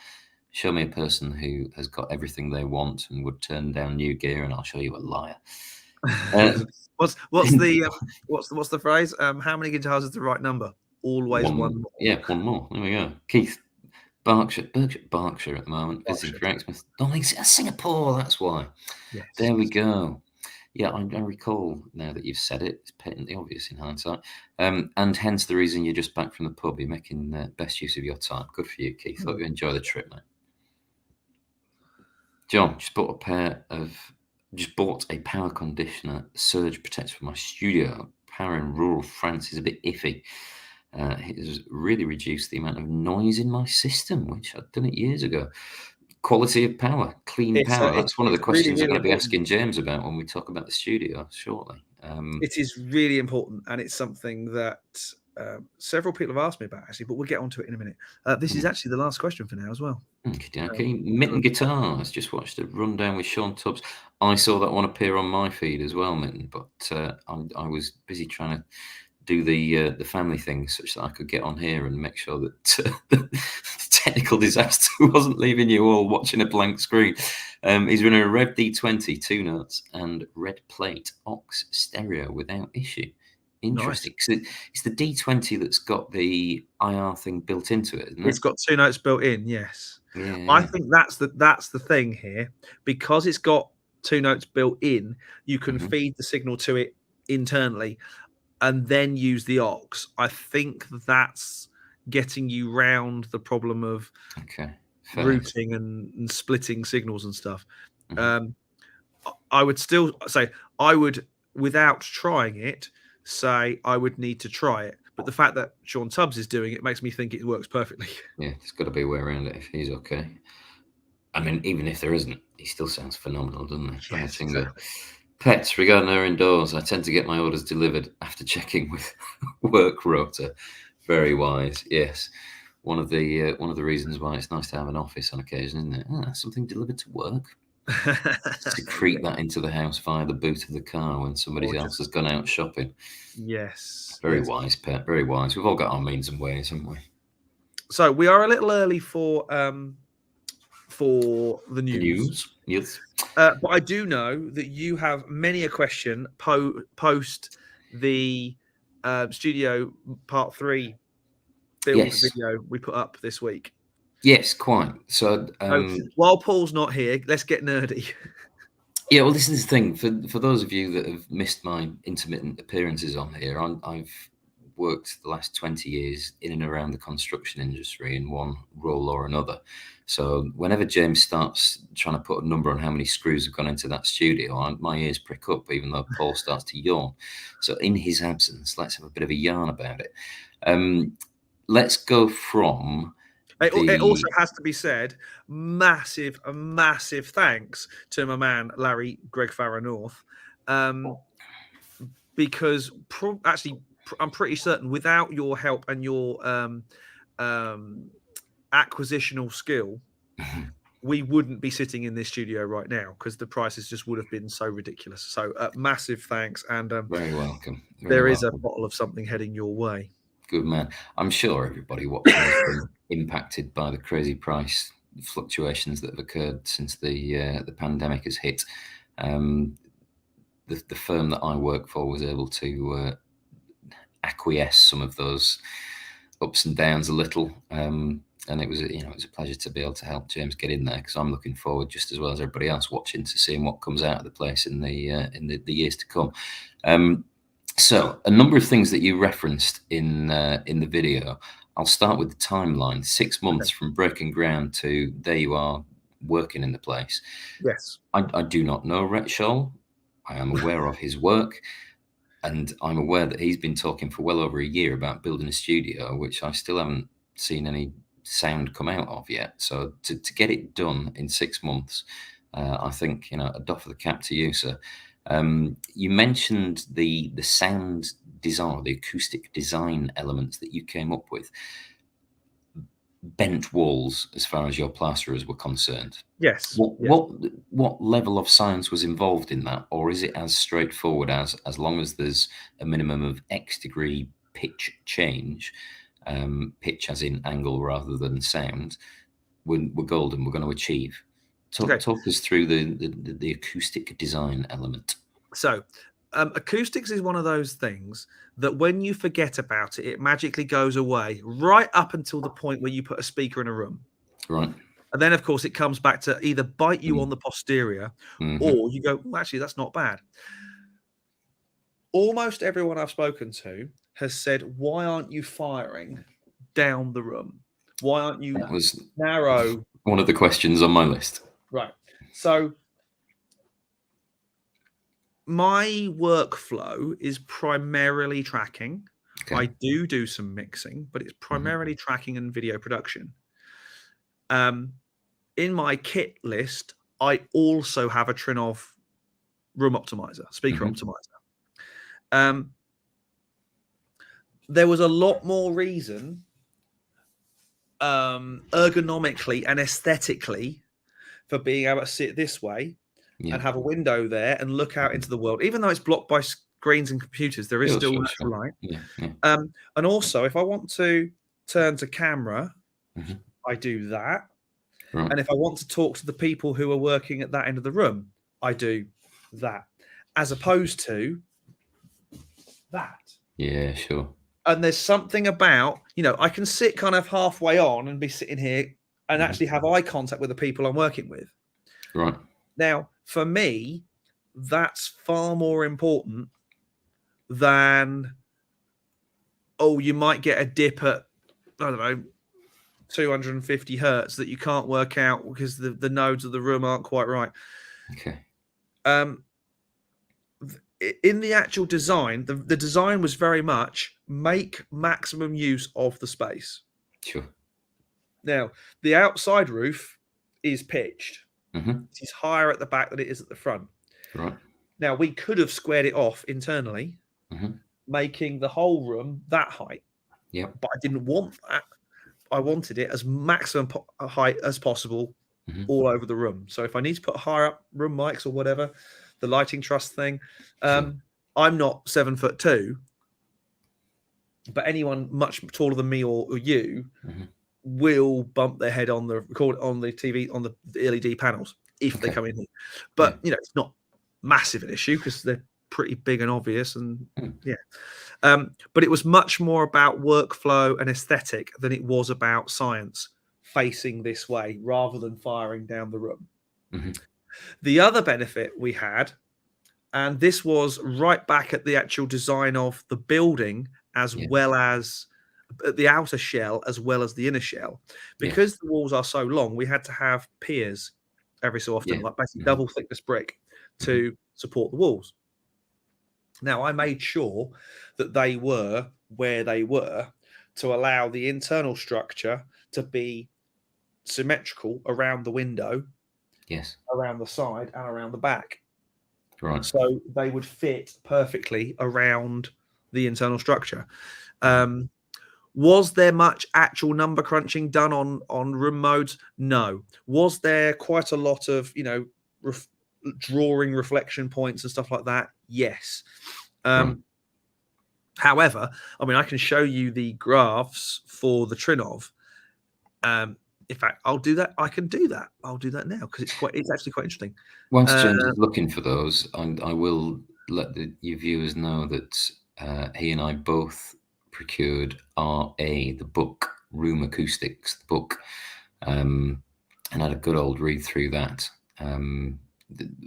show me a person who has got everything they want and would turn down new gear, and I'll show you a liar. What's the phrase? How many guitars is the right number? Always one more. Yeah, one more. There we go. Keith, Berkshire at the moment, visiting Berkshire. for Xmas. Oh, he's Singapore, that's why. Yes. There we go. Yeah, I recall now that you've said it. It's patently obvious in hindsight. And hence the reason you're just back from the pub. You're making the best use of your time. Good for you, Keith. Hope you enjoy the trip, mate. John, just bought a power conditioner surge protector for my studio. Power in rural France is a bit iffy. It has really reduced the amount of noise in my system, which I'd done it years ago. Quality of power, clean power. That's one of the it's really, questions I'm really going to be important. asking James about when we talk about the studio shortly. It is really important, and it's something that several people have asked me about, actually, but we'll get onto it in a minute. This is actually the last question for now as well. Okay. Mitten Guitars. Just watched a rundown with Sean Tubbs. I saw that one appear on my feed as well, Mitten, but I was busy trying to do the family thing such that I could get on here and make sure that the technical disaster wasn't leaving you all watching a blank screen. He's running a Rev D20, 2 notes, and red plate aux stereo without issue. Interesting. Nice. It's the D20 that's got the IR thing built into it, isn't it? It's got 2 notes built in, yes. Yeah. I think that's the thing here. Because it's got 2 notes built in, you can feed the signal to it internally and then use the aux. I think that's getting you round the problem of routing and splitting signals and stuff. I would still say without trying it, say I would need to try it. But the fact that Sean Tubbs is doing it makes me think it works perfectly. Yeah, there's got to be a way around it if he's okay. I mean, even if there isn't, he still sounds phenomenal, doesn't he? Yes, exactly. Pets, regarding our indoors, I tend to get my orders delivered after checking with work rota. Very wise, yes. One of the reasons why it's nice to have an office on occasion, isn't it? Something delivered to work. Secrete that into the house via the boot of the car when somebody else has gone out shopping. Yes. Very wise, Pet. Very wise. We've all got our means and ways, haven't we? So we are a little early for the news. Yes. But I do know that you have many a question post the studio part 3 build video we put up this week. Yes, quite. So while Paul's not here, let's get nerdy. Yeah, well, this is the thing. For those of you that have missed my intermittent appearances on here, I've worked the last 20 years in and around the construction industry in one role or another. So whenever James starts trying to put a number on how many screws have gone into that studio, my ears prick up, even though Paul starts to yawn. So in his absence, let's have a bit of a yarn about it. Let's go from... It also has to be said, massive thanks to my man, Greg Farra North, because actually, I'm pretty certain without your help and your acquisitional skill, we wouldn't be sitting in this studio right now because the prices just would have been so ridiculous. So massive thanks. And very welcome. There is a bottle of something heading your way. Good man. I'm sure everybody watching has been impacted by the crazy price fluctuations that have occurred since the pandemic has hit. The firm that I work for was able to acquiesce some of those ups and downs a little, and it was a pleasure to be able to help James get in there, because I'm looking forward, just as well as everybody else watching, to seeing what comes out of the place in the years to come. So a number of things that you referenced in the video. I'll start with the timeline. 6 months from breaking ground to there you are working in the place. Yes. I do not know Rhett Scholl. I am aware of his work, and I'm aware that he's been talking for well over a year about building a studio, which I still haven't seen any sound come out of yet. So to get it done in 6 months, I think, a doff of the cap to you, sir. You mentioned the sound design, the acoustic design elements that you came up with. Bent walls, as far as your plasterers were concerned. Yes. What level of science was involved in that, or is it as straightforward as long as there's a minimum of X degree pitch change, pitch as in angle rather than sound, we're golden. We're going to achieve. Talk us through the acoustic design element. So, acoustics is one of those things that when you forget about it, it magically goes away right up until the point where you put a speaker in a room. Right. And then, of course, it comes back to either bite you on the posterior or you go, well, actually, that's not bad. Almost everyone I've spoken to has said, why aren't you firing down the room? Why aren't you narrow? One of the questions on my list. Right. So my workflow is primarily tracking. Okay. I do some mixing, but it's primarily tracking and video production. In my kit list, I also have a Trinnov room optimizer, speaker optimizer. There was a lot more reason ergonomically and aesthetically for being able to sit this way and have a window there and look out into the world. Even though it's blocked by screens and computers, there is still natural light. And also, if I want to turn to camera, I do that. Right. And if I want to talk to the people who are working at that end of the room, I do that, as opposed to that. Yeah, sure. And there's something about, I can sit kind of halfway on and be sitting here and actually have eye contact with the people I'm working with. Right. Now, for me, that's far more important than, you might get a dip at, I don't know, 250 hertz that you can't work out because the nodes of the room aren't quite right. Okay. In the actual design, the design was very much make maximum use of the space. Sure. Now, the outside roof is pitched. It's higher at the back than it is at the front. Right. Now, we could have squared it off internally, making the whole room that height. Yeah. But I didn't want that. I wanted it as maximum height as possible all over the room. So if I need to put higher up room mics or whatever, the lighting truss thing, I'm not 7'2", but anyone much taller than me or you will bump their head on the TV, on the LED panels if they come in here. But it's not massive an issue because they're pretty big and obvious, and but it was much more about workflow and aesthetic than it was about science, facing this way rather than firing down the room. The other benefit we had, and this was right back at the actual design of the building as well as the outer shell as well as the inner shell, because the walls are so long, we had to have piers every so often, like basically double thickness brick to support the walls. Now, I made sure that they were where they were to allow the internal structure to be symmetrical around the window, around the side, and around the back. Right. So they would fit perfectly around the internal structure. Was there much actual number crunching done on room modes? No. Was there quite a lot of, drawing reflection points and stuff like that? Yes. However, I can show you the graphs for the Trinnov. In fact, I'll do that. I can do that. I'll do that now because it's actually quite interesting. Whilst James is looking for those, I will let your viewers know that he and I both procured RA, the book, Room Acoustics, the book, and had a good old read through that.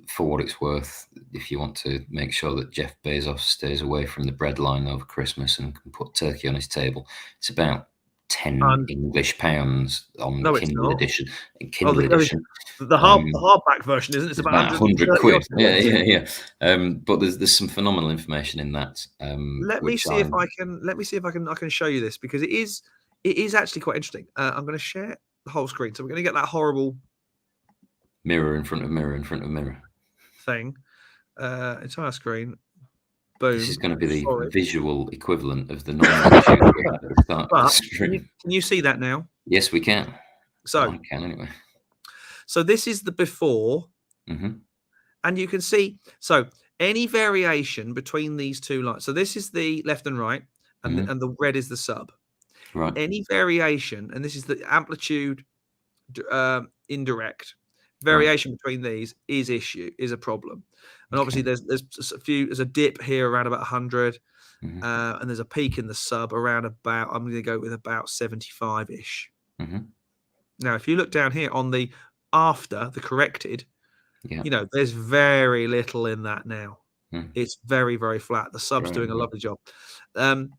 For what it's worth, if you want to make sure that Jeff Bezos stays away from the breadline over Christmas and can put turkey on his table, it's about 10 English pounds on Kindle edition. Kindle edition. The hardback version, isn't it? It's about 100 quid. Yeah. But there's some phenomenal information in that. Let me see if I can show you this, because it is actually quite interesting. I'm going to share the whole screen, so we're going to get that horrible mirror in front of mirror in front of mirror thing. entire screen. Boom. This is going to be the Sorry. visual equivalent of the normal issue that we had at the start of the But stream. can you see that now? Yes, we can. So I can anyway. So this is the before, and you can see any variation between these two lines. So this is the left and right, and the red is the sub. Right. Any variation, and this is the amplitude indirect variation between these is a problem. And obviously there's a dip here around about 100, and there's a peak in the sub around about, I'm going to go with about 75-ish. Now, if you look down here on the after the corrected, there's very little in that now. It's very, very flat. The sub's doing a lovely job. The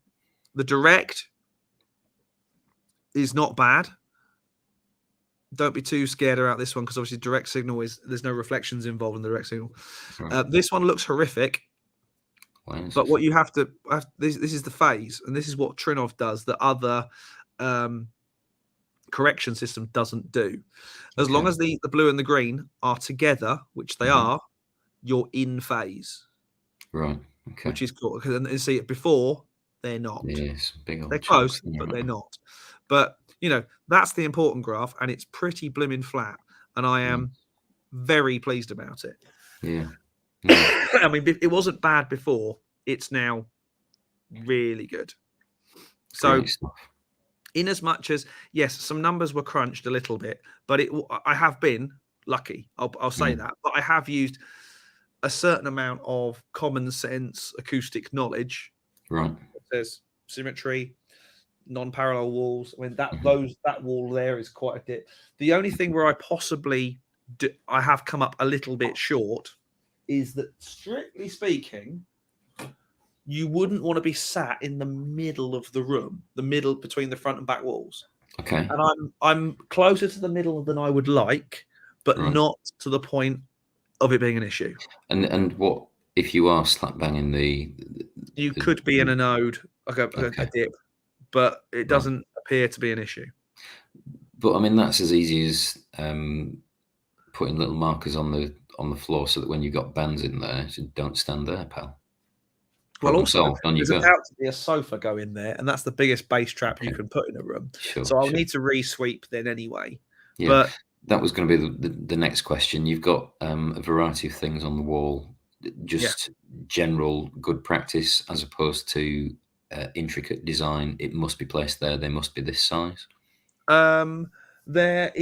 direct is not bad. Don't be too scared about this one, because obviously direct signal there's no reflections involved in the direct signal. This one looks horrific, but what you have to this is the phase, and this is what Trinov does that other correction system doesn't do. As long as the blue and the green are together, which they are, you're in phase. Right. Okay. Which is cool, because you see it before they're not. Yes, big old they're close, but they're not. But that's the important graph, and it's pretty blimmin' flat, and I am very pleased about it. Yeah. I mean, it wasn't bad before. It's now really good. So, in as much as, yes, some numbers were crunched a little bit, but I have been lucky. I'll say that. But I have used a certain amount of common sense acoustic knowledge. Right. There's symmetry, non-parallel walls. I mean, that wall there is quite a dip. The only thing where I have come up a little bit short is that, strictly speaking, you wouldn't want to be sat in the middle of the room, the middle between the front and back walls. Okay. And I'm closer to the middle than I would like, but not to the point of it being an issue. And what if you are slap banging you could be in a node, like a dip, but it doesn't appear to be an issue. But I mean, that's as easy as putting little markers on the floor so that when you've got bands in there, don't stand there, pal. Well, also, there's about to be a sofa go in there, and that's the biggest bass trap you can put in a room. So I'll need to re-sweep then anyway. Yeah, but that was going to be the next question. You've got a variety of things on the wall, just general good practice as opposed to intricate design. It must be placed there. They must be this size. There's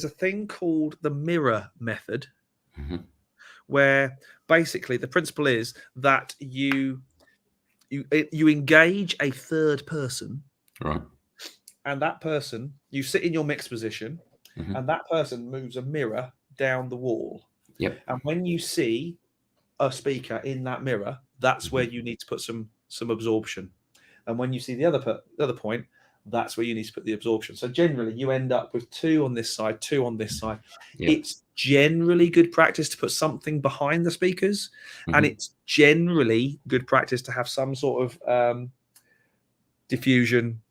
a thing called the mirror method, where basically the principle is that you engage a third person, right? And that person, you sit in your mix position, and that person moves a mirror down the wall. Yep. And when you see a speaker in that mirror, that's where you need to put some absorption. And when you see the other point, that's where you need to put the absorption. So generally, you end up with 2 on this side, 2 on this side. Yep. It's generally good practice to put something behind the speakers, and it's generally good practice to have some sort of diffusion.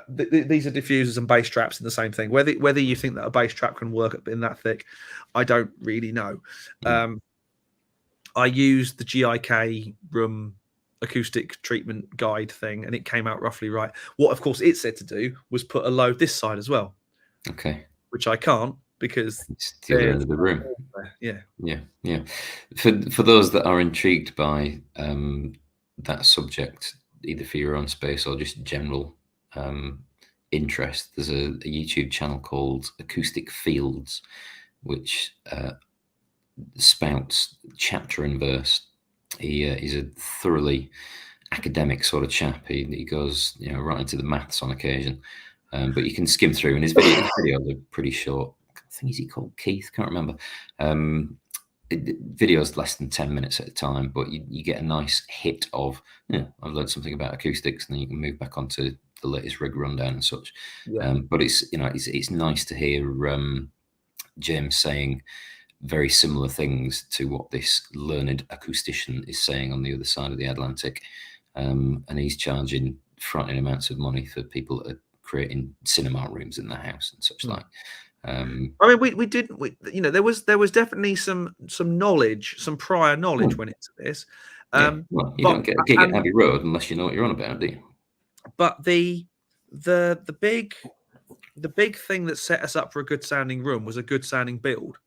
These are diffusers and bass traps in the same thing. Whether you think that a bass trap can work in that thick, I don't really know. I used the GIK room acoustic treatment guide thing, and it came out roughly right. What, of course, it said to do was put a load this side as well. Okay. Which I can't, because it's the other end of the room. Yeah. For those that are intrigued by that subject, either for your own space or just general interest, there's a YouTube channel called Acoustic Fields, which spouts chapter and verse. He's a thoroughly academic sort of chap. He goes right into the maths on occasion, but you can skim through, and his videos are pretty short. I think is he called Keith? Can't remember. Videos less than 10 minutes at a time, but you get a nice hit of I've learned something about acoustics, and then you can move back onto the latest rig rundown and such. But it's nice to hear James saying very similar things to what this learned acoustician is saying on the other side of the Atlantic, and he's charging frightening amounts of money for people that are creating cinema rooms in their house and such like. I mean, we didn't. There was definitely some knowledge, some prior knowledge went into this. Yeah, well, you But don't get a gig at Abbey Road unless you know what you're on about, do you? but the big thing that set us up for a good sounding room was a good sounding build,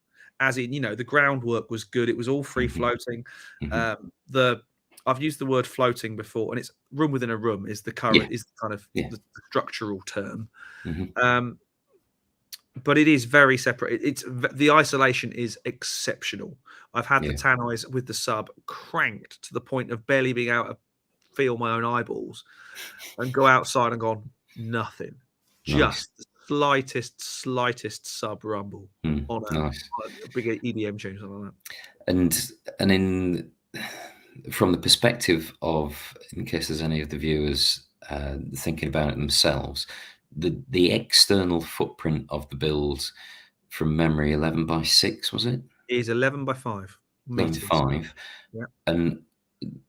as in the groundwork was good. It was all free floating. I've used the word floating before, and it's room within a room is the current is kind of the structural term. But it is very separate. It's the isolation is exceptional. I've had the tannoys with the sub cranked to the point of barely being able to feel my own eyeballs, and go outside and gone nothing, just the slightest sub rumble on a big EDM tune, something like that. And in from the perspective of, in case there's any of the viewers thinking about it themselves, the external footprint of the build, from memory, 11x6, was it? It is 11x5 meters. 11.5. Yeah. And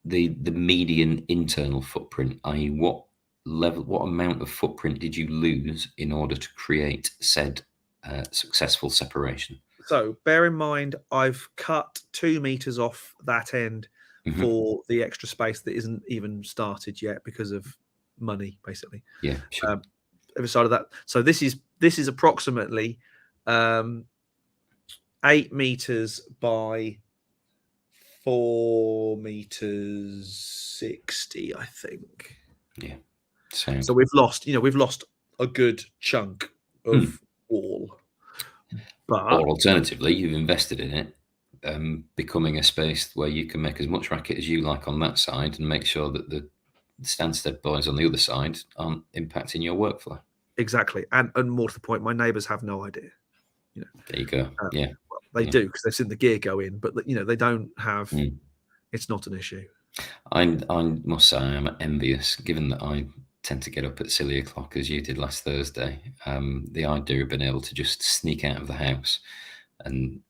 the median internal footprint, i.e., what amount of footprint did you lose in order to create said successful separation? So bear in mind, I've cut 2 meters off that end for the extra space that isn't even started yet because of money, basically. Yeah, sure. Every side of that. So this is approximately 8 meters by 4 meters 60, I think. Yeah. So we've lost a good chunk of wall. But or alternatively, you've invested in it, becoming a space where you can make as much racket as you like on that side, and make sure that the Stansted boys on the other side aren't impacting your workflow. Exactly, and more to the point, my neighbours have no idea. There you go. Yeah, well, they do, because they've seen the gear go in, but they don't have. It's not an issue. I must say I'm envious, given that I tend to get up at silly o'clock as you did last Thursday. The idea of being able to just sneak out of the house and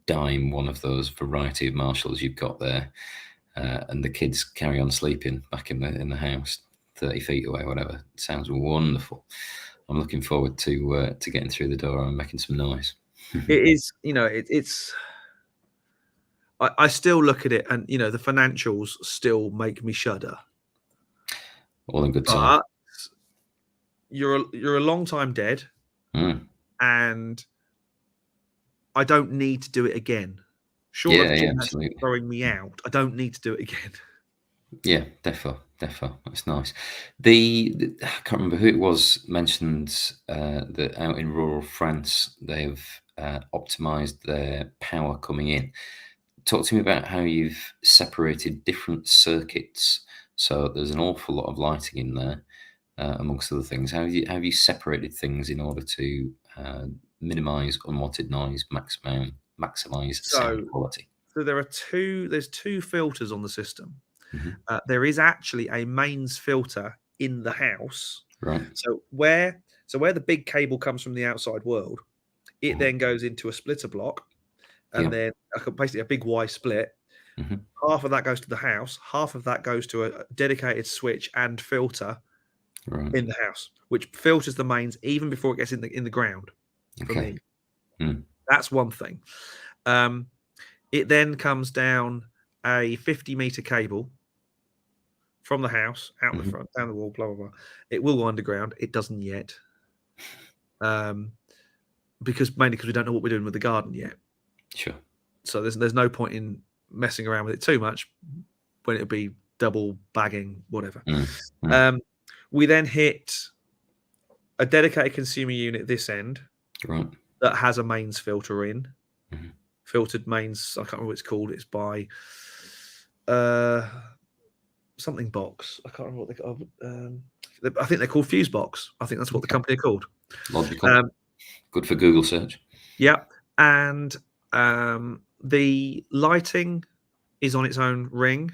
dime one of those variety of Marshalls you've got there, and the kids carry on sleeping back in the house 30 feet away, whatever. It sounds wonderful. I'm looking forward to getting through the door and making some noise. It is, it's. I still look at it, and the financials still make me shudder. All in good time. But you're a long time dead, and I don't need to do it again. Sure, that's throwing me out. I don't need to do it again. Yeah, defo. That's nice. I can't remember who it was mentioned that out in rural France they've optimized their power coming in. Talk to me about how you've separated different circuits. So there's an awful lot of lighting in there, amongst other things. How have you separated things in order to minimize unwanted noise, maximize sound quality? So there's 2 filters on the system. There is actually a mains filter in the house. Right. So where the big cable comes from the outside world, it then goes into a splitter block, and then basically a big Y split. Half of that goes to the house, half of that goes to a dedicated switch and filter in the house, which filters the mains even before it gets in the ground. Okay. That's one thing. It then comes down a 50-meter cable from the house out the front, down the wall, blah blah blah. It will go underground. It doesn't yet, mainly because we don't know what we're doing with the garden yet. Sure. So there's no point in messing around with it too much when it'll be double bagging, whatever. We then hit a dedicated consumer unit this end that has a mains filter in. Filtered mains, I can't remember what it's called. It's by something box. I can't remember what I think they're called Fuse Box. I think that's what the company are called. Logical. Good for Google search. Yeah. And the lighting is on its own ring.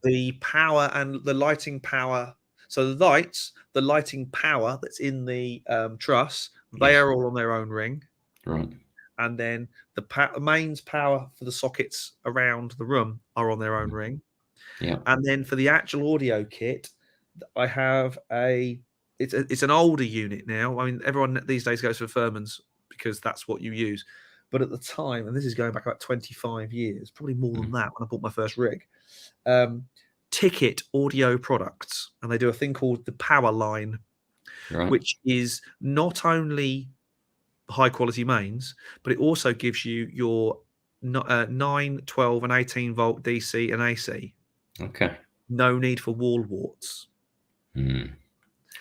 The power and the lighting power. So the lighting power that's in the truss, they are all on their own ring. Right. And then the mains power for the sockets around the room are on their own ring. Yeah. And then for the actual audio kit, I have it's an older unit now. I mean, everyone these days goes for Furman's because that's what you use. But at the time, and this is going back about 25 years, probably more than that, when I bought my first rig, Ticket Audio Products, and they do a thing called the Power Line, Right. which is not only high quality mains, but it also gives you your 9, 12, and 18 volt DC and AC. Okay. No need for wall warts. Right.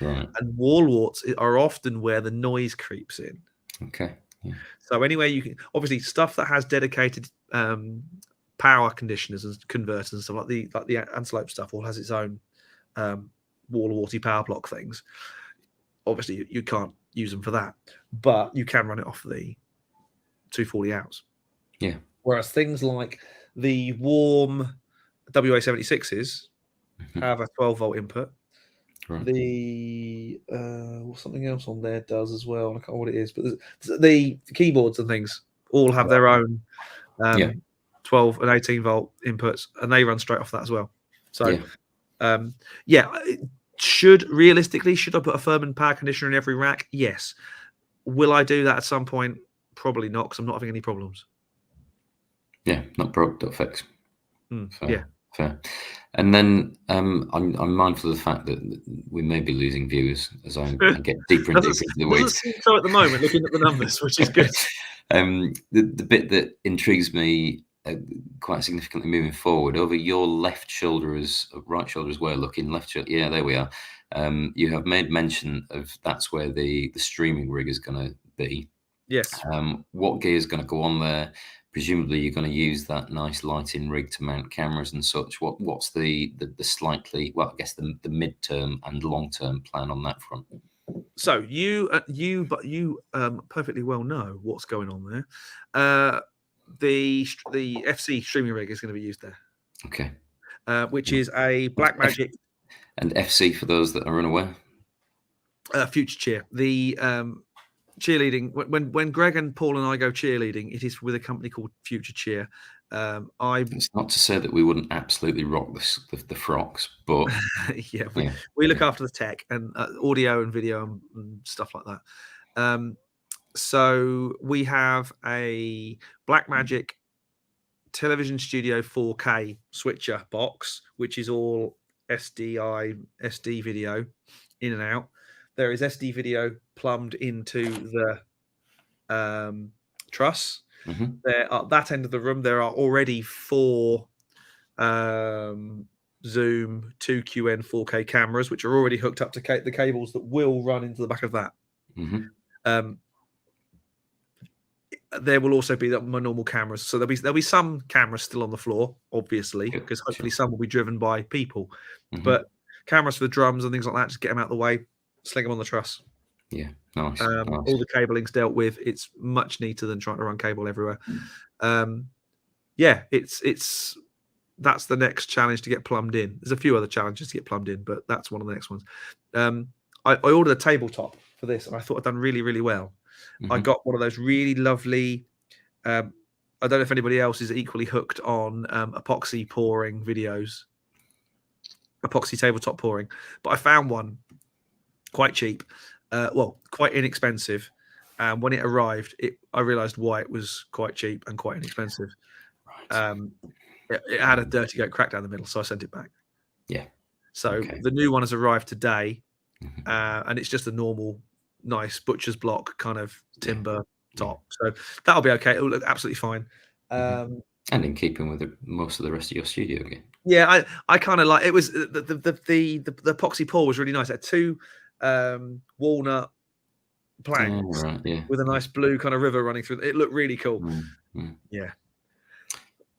And wall warts are often where the noise creeps in. Okay. Yeah. So anyway, you can obviously stuff that has dedicated power conditioners and converters and stuff like the Antelope stuff all has its own wall warty power block things. Obviously, you can't use them for that, but you can run it off the 240 outs. Yeah. Whereas things like the warm WA76s have a 12 volt input. Right. The something else on there does as well. I can't remember what it is, but the keyboards and things all have their own 12 and 18 volt inputs, and they run straight off that as well. So, should I put a Furman power conditioner in every rack? Yes. Will I do that at some point? Probably not, because I'm not having any problems. Yeah, not broke, don't fix. Fair. And then I'm mindful of the fact that we may be losing viewers as I get deeper and deeper into the weeds. Doesn't seem so at the moment, looking at the numbers, which is good. The bit that intrigues me quite significantly moving forward, over your right shoulder as we're looking, left shoulder. Yeah, there we are. You have made mention of that's where the streaming rig is going to be. Yes. What gear is going to go on there? Presumably, you're going to use that nice lighting rig to mount cameras and such. What's the slightly, well, I guess the midterm and long term plan on that front? So you perfectly well know what's going on there. The FC streaming rig is going to be used there. Okay. Which is a Blackmagic. And FC, for those that are unaware? Future Cheer. The cheerleading, when Greg and Paul and I go cheerleading, it is with a company called Future Cheer. It's not to say that we wouldn't absolutely rock the frocks, but we look after the tech and audio and video and stuff like that. So we have a Blackmagic Television Studio 4K switcher box, which is all SD video in and out. There is SD video plumbed into the truss. There, at that end of the room, there are already 4 Zoom 2QN 4K cameras, which are already hooked up to the cables that will run into the back of that. There will also be my normal cameras, so there'll be some cameras still on the floor, obviously, because hopefully some will be driven by people. But cameras for the drums and things like that, just get them out of the way, sling them on the truss. Yeah, nice. All the cabling's dealt with. It's much neater than trying to run cable everywhere. It's that's the next challenge to get plumbed in. There's a few other challenges to get plumbed in, but that's one of the next ones. I ordered a tabletop for this, and I thought I'd done really, really well. I got one of those really lovely. I don't know if anybody else is equally hooked on epoxy pouring videos, epoxy tabletop pouring, but I found one quite cheap, quite inexpensive. And when it arrived, I realised why it was quite cheap and quite inexpensive. It had a dirty goat crack down the middle, so I sent it back. Yeah. So the new one has arrived today, and it's just a normal, nice butcher's block kind of timber top. So that'll be okay. It'll look absolutely fine. And in keeping with most of the rest of your studio again. Yeah, I kind of like it. Was the epoxy pour was really nice. It had 2 walnut planks with a nice blue kind of river running through. It looked really cool. Yeah.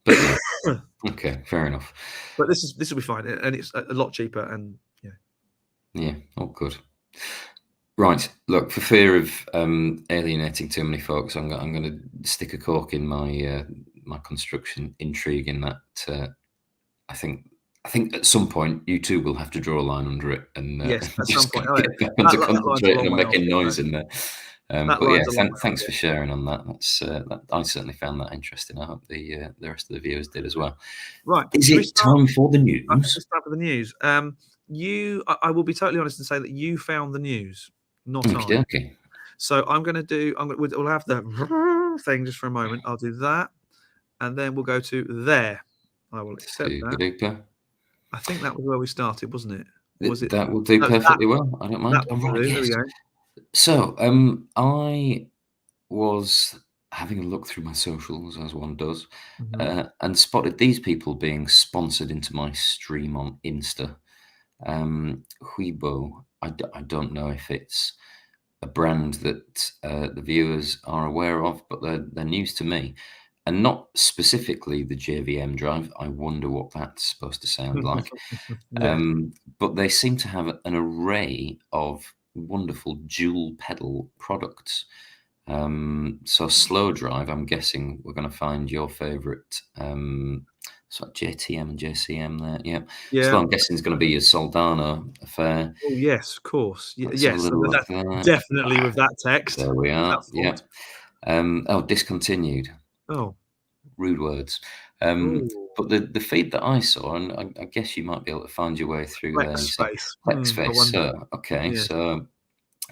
But okay, fair enough. But this will be fine, and it's a lot cheaper. And oh good. Right, look, for fear of alienating too many folks, I'm going to stick a cork in my my construction intrigue in that I think at some point you two will have to draw a line under it and yes, at just some point. concentrating on making noise in there. But yeah, thanks for sharing on that. That's I certainly found that interesting. I hope the rest of the viewers did as well. Right, is it time for the news? It's time for the news. I will be totally honest and say that you found the news, not I. Okay. So I'm going to do. We'll have the thing just for a moment. I'll do that, and then we'll go to there. I will accept that. Super. I think that was where we started, wasn't it? Or was it? That will do No, perfectly well. I don't mind. That All will right, do. There we yes. go. So, I was having a look through my socials, as one does, Mhm. and spotted these people being sponsored into my stream on Insta. Huibo, I don't know if it's a brand that the viewers are aware of, but they're news to me. And not specifically the JVM drive. I wonder what that's supposed to sound like. Yeah. But they seem to have an array of wonderful dual pedal products. So slow drive, I'm guessing we're going to find your favourite. So JTM and JCM there, yeah. Yeah. Slow, I'm guessing is going to be your Soldano affair. Oh yes, of course. Let's have a Yes, little look that's there. definitely with that text. There we are. That Yeah. Discontinued. Oh. Rude words. Ooh. But the feed that I saw, and I guess you might be able to find your way through there. Flex You say space. flex I face. wonder. So okay, Yeah. so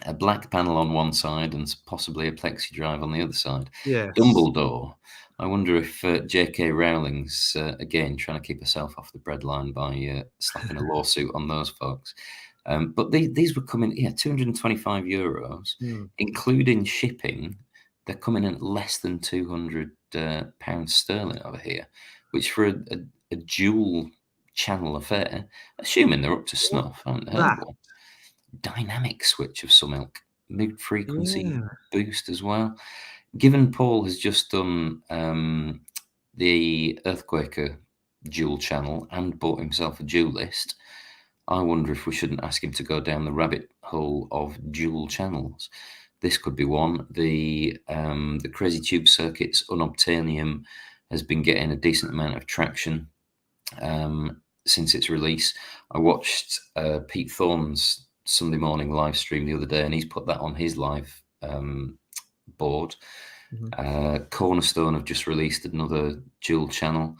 a black panel on one side and possibly a plexi drive on the other side. Yes. Dumbledore. I wonder if J.K. Rowling's again trying to keep herself off the breadline by slapping a lawsuit on those folks. But these were coming, €225, Hmm. including shipping. They're coming in at less than £200 sterling over here, which for a dual channel affair, assuming they're up to snuff, I haven't heard That. one. Dynamic switch of some ilk, mid frequency Yeah. boost as well. Given Paul has just done the Earthquaker dual channel and bought himself a dual list, I wonder if we shouldn't ask him to go down the rabbit hole of dual channels. This could be one. The Crazy Tube Circuits Unobtainium has been getting a decent amount of traction since its release. I watched Pete Thorne's Sunday morning live stream the other day, and he's put that on his live board. Cornerstone have just released another dual channel.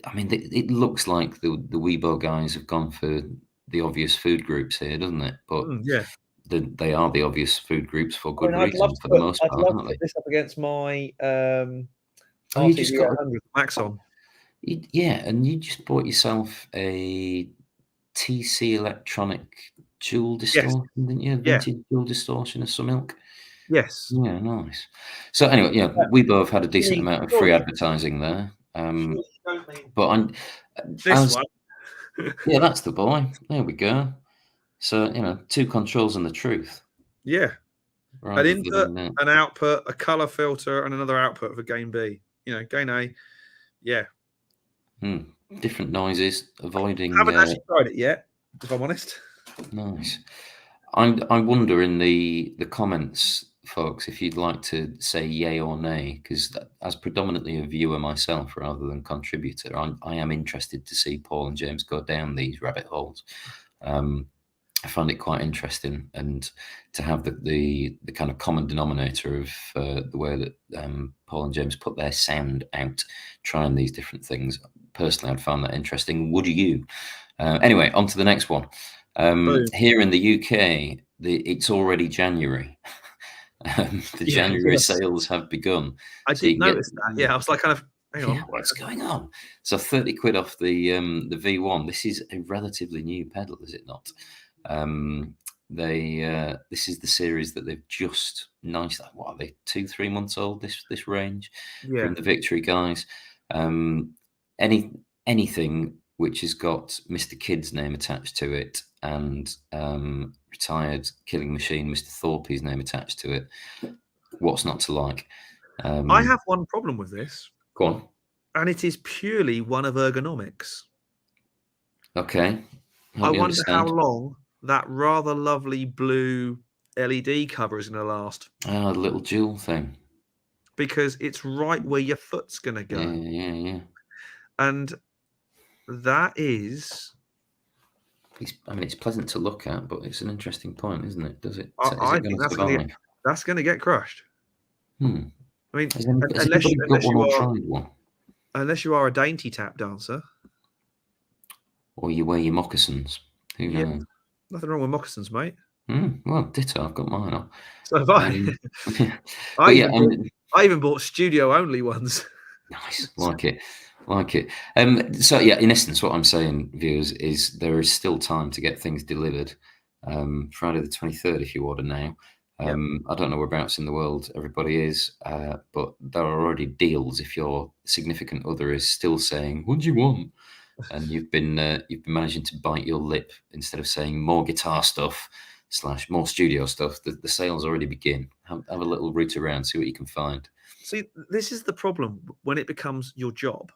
I mean, it looks like the Weibo guys have gone for the obvious food groups here, doesn't it? But Yeah. they are the obvious food groups for I good mean, I'd reason, love for the most part, to aren't put they? this up against my Oh, you just RTD got 800 Maxon. yeah, and you just bought yourself a TC Electronic dual distortion, didn't you? Vintage dual distortion of some ilk. Yes. Yeah, nice. So anyway, yeah, we both had a decent amount of free advertising there. But I'm This one. yeah, that's the boy. There we go. So, two controls and the truth. Yeah. An Rather input, than an output, a color filter, and another output for gain B. Gain A. Yeah. different noises, avoiding. I haven't actually tried it yet, if I'm honest. Nice. I wonder in the comments, folks, if you'd like to say yay or nay, because as predominantly a viewer myself rather than contributor, I am interested to see Paul and James go down these rabbit holes. I find it quite interesting, and to have the kind of common denominator of the way that Paul and James put their sound out, trying these different things. Personally, I'd find that interesting. Would you? Anyway, on to the next one. Here in the UK, it's already January. January sales have begun. I did notice that. Yeah, I was like, kind of, hang on, what's going on? So 30 quid off the V1. This is a relatively new pedal, is it not? This is the series that they've just what are they, 2-3 months old, this range from the Victory guys. Anything which has got Mr. Kidd's name attached to it and retired Killing Machine Mr. Thorpe's name attached to it, what's not to like? I have one problem with this. Go on. And it is purely one of ergonomics. Okay. I wonder how long that rather lovely blue LED cover is going to last. Oh, the little jewel thing. Because it's right where your foot's going to go. Yeah. And that is... it's pleasant to look at, but it's an interesting point, isn't it? Does it? I think that's going to get crushed. I mean, unless you are a dainty tap dancer. Or you wear your moccasins. Who knows? Nothing wrong with moccasins, mate. Well, ditto. I've got mine on. So have I. Yeah. I But yeah, even bought, I even bought studio only ones. nice, like it, like it. So yeah, in essence, what I'm saying, viewers, is there is still time to get things delivered. Friday the 23rd, if you order now. Yep. I don't know whereabouts in the world everybody is, but there are already deals if your significant other is still saying, "What do you want?" and you've been managing to bite your lip instead of saying more guitar stuff / more studio stuff. The sales already begin. Have a little route around, see what you can find. See, this is the problem when it becomes your job.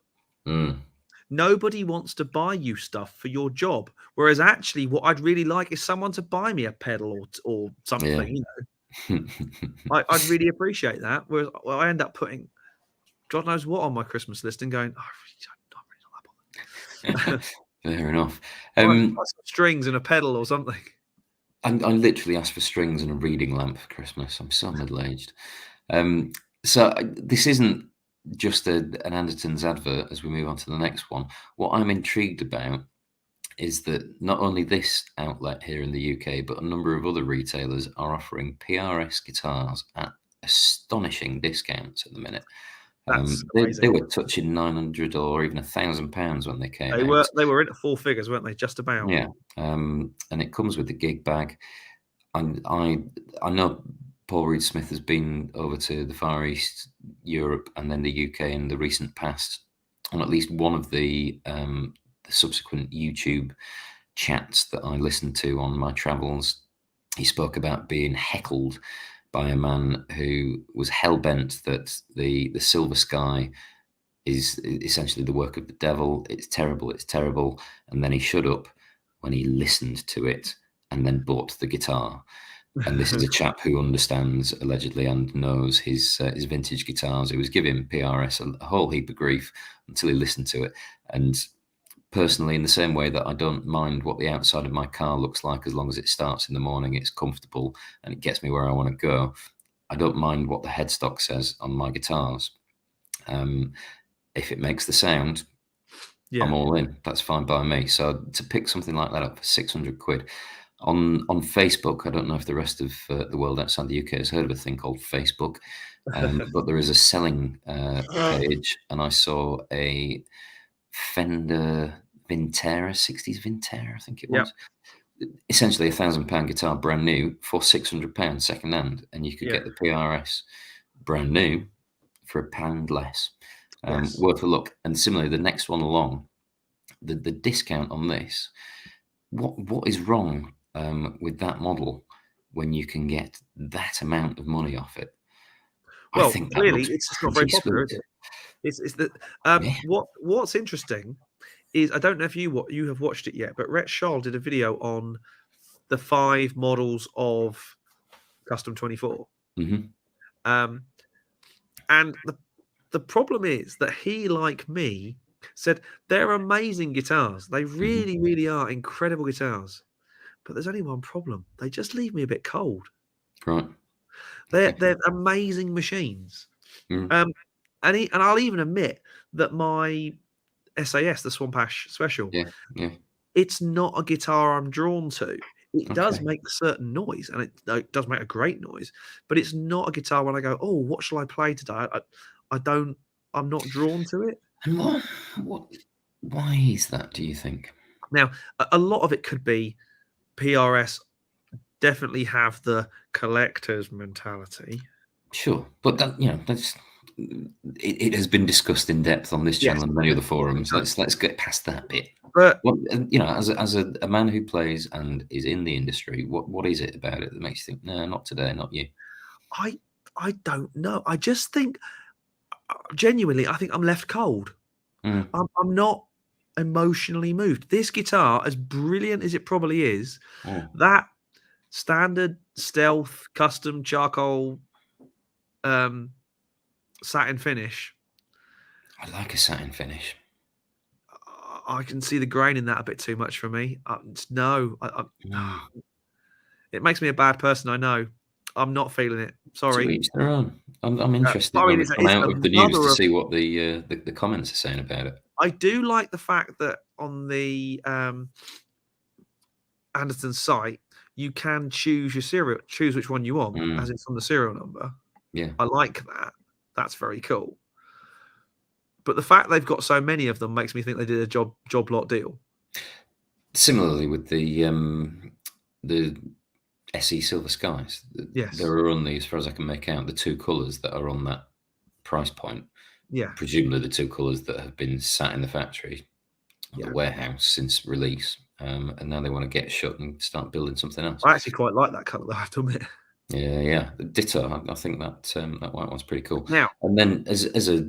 Mm. Nobody wants to buy you stuff for your job. Whereas actually, what I'd really like is someone to buy me a pedal or Yeah. something. I'd really appreciate that. Whereas I end up putting God knows what on my Christmas list and going, oh, I'm really not that bothered. Fair enough. Buy some strings and a pedal or something. I literally asked for strings and a reading lamp for Christmas. I'm so middle-aged. This isn't just an Anderton's advert as we move on to the next one. What I'm intrigued about is that not only this outlet here in the UK, but a number of other retailers are offering PRS guitars at astonishing discounts at the minute. That's They amazing. were touching £900 or even £1,000 when they came They out. were into four figures, weren't they? Just about. Yeah, and it comes with the gig bag. I know Paul Reed Smith has been over to the Far East, Europe, and then the UK in the recent past. On at least one of the subsequent YouTube chats that I listened to on my travels, he spoke about being heckled by a man who was hell bent that the Silver Sky is essentially the work of the devil. It's terrible. It's terrible. And then he shut up when he listened to it and then bought the guitar. And this is a chap who understands allegedly and knows his vintage guitars. He was giving PRS a whole heap of grief until he listened to it. And personally, in the same way that I don't mind what the outside of my car looks like as long as it starts in the morning, it's comfortable and it gets me where I want to go. I don't mind what the headstock says on my guitars. If it makes the sound, I'm all in. That's fine by me. So to pick something like that up for £600 on Facebook, I don't know if the rest of the world outside the UK has heard of a thing called Facebook, but there is a selling page, and I saw a Fender Vintera, 60s Vintera, I think it was. Essentially £1,000 guitar brand new for £600 second hand, and you could get the PRS brand new for £1 less. Worth a look. And similarly, the next one along, the discount on this, what is wrong with that model when you can get that amount of money off it? Well, I think that clearly looks it's just not very pretty popular, sweet. is it? It's that Yeah. what's interesting is I don't know if you have watched it yet, but Rhett Scholl did a video on the 5 models of Custom 24. Mm-hmm. And the problem is that he, like me, said they're amazing guitars. They really, really are incredible guitars. But there's only one problem. They just leave me a bit cold. Right. They're amazing machines. Mm. And I'll even admit that my SAS, the Swamp Ash Special, Yeah. it's not a guitar I'm drawn to. It does Okay. make a certain noise, and it does make a great noise, but it's not a guitar when I go, oh, what shall I play today? I'm not drawn to it. And why is that, do you think? Now, a lot of it could be PRS definitely have the collector's mentality. Sure, but it has been discussed in depth on this channel and many other forums. Let's get past that bit. But as a man who plays and is in the industry, what is it about it that makes you think, no, not today, not you? I don't know. I just think genuinely, I think I'm left cold. Mm. I'm not emotionally moved. This guitar, as brilliant as it probably is, that standard stealth custom charcoal satin finish. I like a satin finish. I can see the grain in that a bit too much for me. No, it makes me a bad person. I know. I'm not feeling it. Sorry. To each their own. I'm interested when we come out of the news to see what the comments are saying about it. I do like the fact that on the Anderton site, you can choose which one you want, as Mm. it's on the serial number. Yeah. I like that. That's very cool. But the fact they've got so many of them makes me think they did a job lot deal. Similarly with the SE Silver Skies, Yes. there are only, as far as I can make out, the two colours that are on that price point. Yeah. Presumably the two colours that have been sat in the factory, Yeah. the warehouse since release, and now they want to get shut and start building something else. I actually quite like that colour, though, I have to admit. Yeah. Ditto. I think that white one's pretty cool. Now, And then as a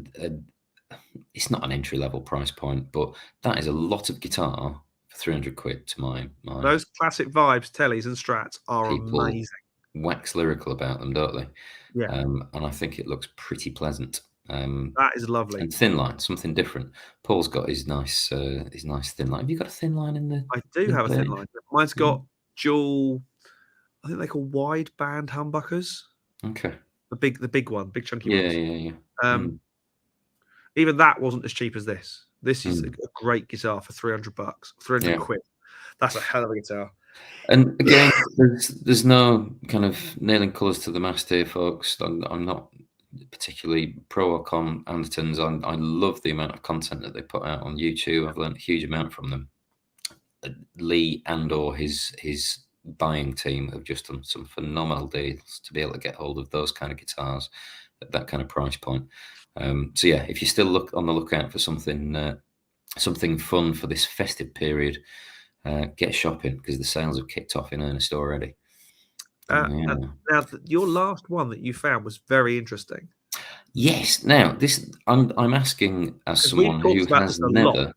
it's not an entry level price point, but that is a lot of guitar for 300 quid to my those classic vibes, tellies and strats are people amazing. wax lyrical about them, don't they? Yeah. And I think it looks pretty pleasant. That is lovely. And thin line, something different. Paul's got his nice thin line. Have you got a thin line in the? I do have a thin line. Mine's got dual, I think they call wide band humbuckers. Okay. The big one, big chunky ones. Yeah. Even that wasn't as cheap as this. This is a great guitar for $300, 300 quid. That's a hell of a guitar. And again, there's no kind of nailing colours to the mast here, folks. I'm not particularly pro or con Andertons. I love the amount of content that they put out on YouTube. I've learned a huge amount from them. Lee and/or his buying team have just done some phenomenal deals to be able to get hold of those kind of guitars at that kind of price point. So yeah, if you still on the lookout for something fun for this festive period, get shopping because the sales have kicked off in earnest already. Now, your last one that you found was very interesting. Yes. Now, I'm asking as someone who has never.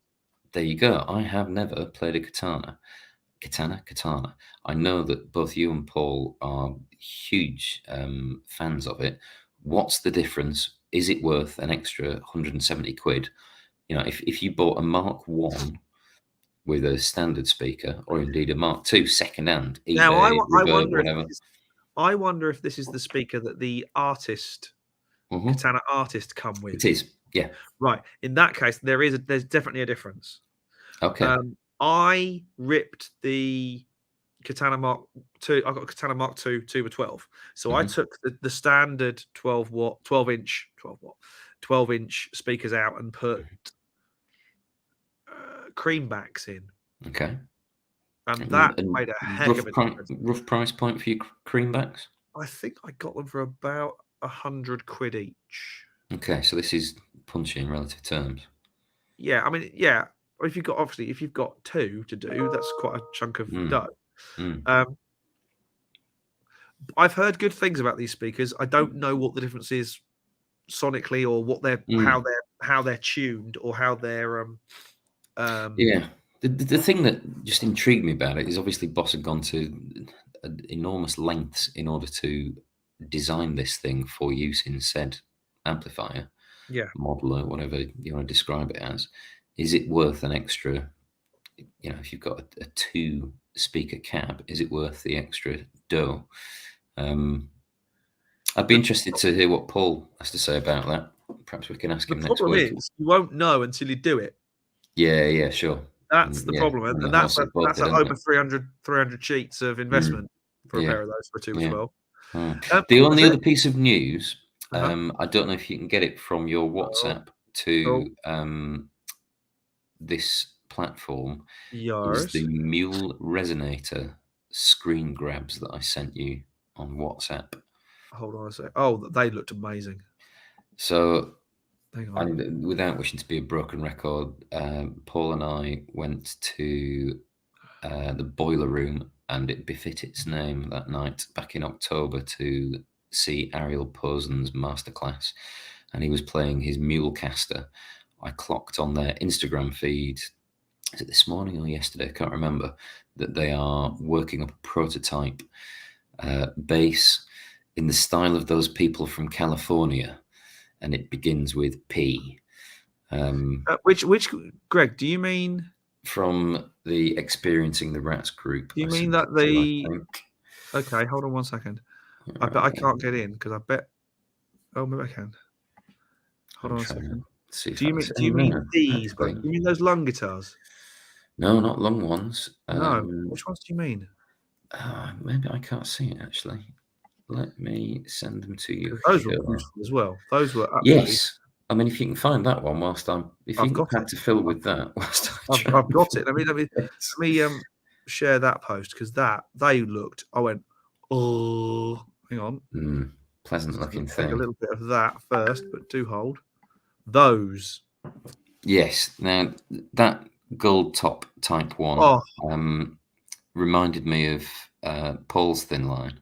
There you go. I have never played a katana. I know that both you and Paul are huge fans of it. What's the difference? Is it worth an extra 170 quid? You know, if you bought a Mark 1 with a standard speaker, or indeed a Mark 2 second-hand, eBay, Reverb, whatever. I wonder if this is the speaker that the artist, katana artist, come with. It is, yeah. Right. In that case, there's definitely a difference. Okay. I ripped the Katana Mark II. I got a Katana Mark II 2x12. So I took the standard 12 inch speakers out and put cream backs in. Okay. And that made a heck of a difference. Rough price point for your cream backs? I think I got them for about 100 quid each. Okay, so this is punchy in relative terms. Yeah, I mean, yeah. If you've got two to do, that's quite a chunk of dough. I've heard good things about these speakers. I don't know what the difference is sonically, or what how they're tuned, or how they're yeah. The thing that just intrigued me about it is obviously Boss had gone to enormous lengths in order to design this thing for use in said amplifier, modeler, whatever you want to describe it as. Is it worth an extra? You know, if you've got a 2-speaker cab, is it worth the extra dough? I'd be interested to hear what Paul has to say about that. Perhaps we can ask him next week. The problem is, you won't know until you do it. Yeah, sure. That's the problem, and that's over 300 sheets of investment for a pair of those for 2x12. The only other piece of news, I don't know if you can get it from your WhatsApp to this platform, is the Mule Resonator screen grabs that I sent you on WhatsApp. Hold on a sec. Oh, they looked amazing. So, and without wishing to be a broken record, Paul and I went to the Boiler Room, and it befit its name that night back in October to see Ariel Posen's masterclass, and he was playing his Mulecaster. I clocked on their Instagram feed, is it this morning or yesterday? I can't remember, that they are working up a prototype bass in the style of those people from California, and it begins with P. Which Greg, do you mean? From the Experiencing the Rats group. Do you mean that Okay, hold on one second. I bet I can't get in because I bet. Oh, maybe I can. Hold on a second. Do you mean these? Do you mean those lung guitars? No, not long ones. No. Which ones do you mean? Maybe I can't see it actually. Let me send them to you. Those were Sure. beautiful as well. Those were absolutely. Yes. I mean, if you can find that one if you I've can got get back it. to Phil with that, whilst I try I've and got it. find Let this. me share that post because they looked. I went, oh, hang on. Pleasant Just gonna looking take a thing. little bit of that first, but do hold those. Yes. Now that gold top type one Oh, reminded me of Paul's thin line,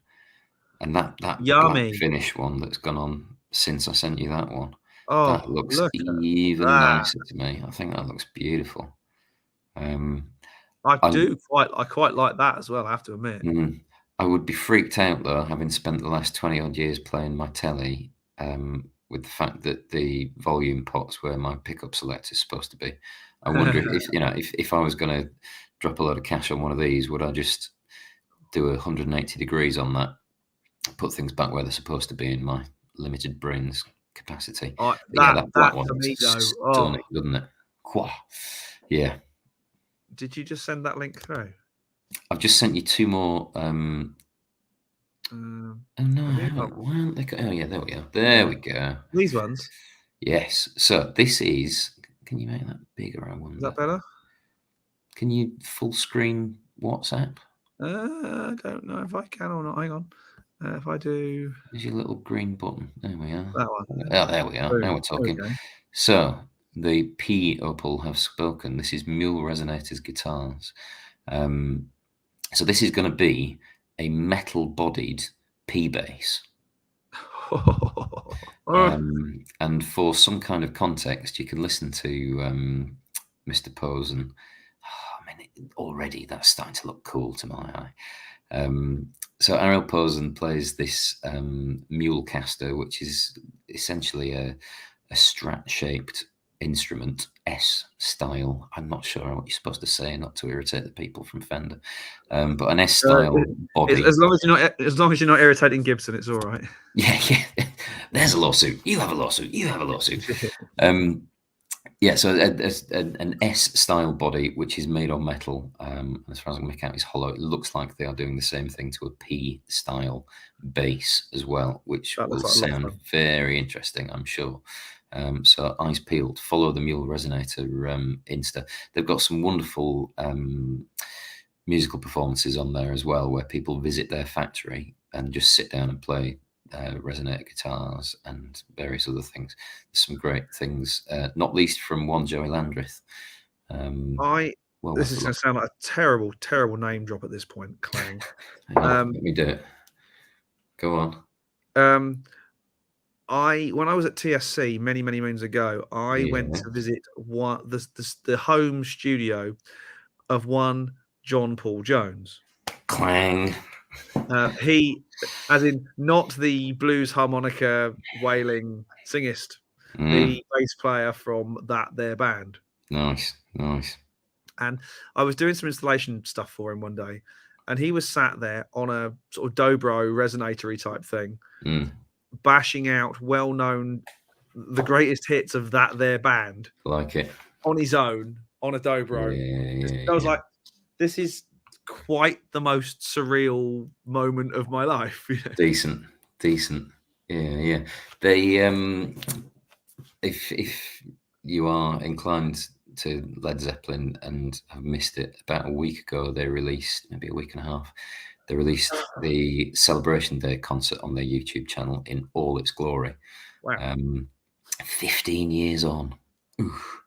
and that black yummy. finish one that's gone on since I sent you that one. Oh, That looks look at even that. nicer to me. I think that looks beautiful. I I quite like that as well, I have to admit. I would be freaked out though, having spent the last 20 odd years playing my telly, with the fact that the volume pot's where my pickup selector is supposed to be. I wonder if I was going to drop a load of cash on one of these, would I just do 180 degrees on that, put things back where they're supposed to be in my limited brain's capacity? But yeah, that black one For looks me though. stunning, doesn't it? Quah. Yeah. Did you just send that link through? I've just sent you two more. Oh no! Why aren't they? Oh yeah, there we are. There we go. These ones. Yes. So this is. Can you make that bigger? I wonder. Is that better? Can you full screen WhatsApp? I don't know if I can or not. Hang on. If I do. There's your little green button. There we are. That one. Oh, there we are. Boom. Now we're talking. There we go. So the P Opal have spoken. This is Mule Resonators guitars. So this is going to be a metal-bodied P bass. And for some kind of context, you can listen to Mr. Pose, and I mean, already that's starting to look cool to my eye. So Ariel Posen plays this Mulecaster, which is essentially a Strat-shaped instrument, S style. I'm not sure what you're supposed to say, not to irritate the people from Fender, but an S style body. As long as you're not irritating Gibson, it's all right. Yeah. There's a lawsuit. You have a lawsuit. You have a lawsuit. Yeah, so an S-style body, which is made of metal, as far as I can make out, is hollow. It looks like they are doing the same thing to a P-style bass as well, which will sound very interesting, I'm sure. So eyes peeled. Follow the Mule Resonator Insta. They've got some wonderful musical performances on there as well, where people visit their factory and just sit down and play resonator guitars and various other things. There's some great things, not least from one Joey Landreth. This is going to sound like a terrible, terrible name drop at this point, Clang. Let me do it. Go on. When I was at TSC many moons ago, I went to visit the home studio of one John Paul Jones. Clang. He, as in not the blues harmonica wailing singist, the bass player from their band. Nice. And I was doing some installation stuff for him one day, and he was sat there on a sort of dobro resonatory type thing, bashing out the greatest hits of their band. Like it. On his own, on a dobro. Yeah, I was like, this is quite the most surreal moment of my life. Decent. Yeah. They if you are inclined to Led Zeppelin and have missed it, about a week ago they released, maybe a week and a half, they released the Celebration Day concert on their YouTube channel in all its glory. Wow. 15 years on. Oof.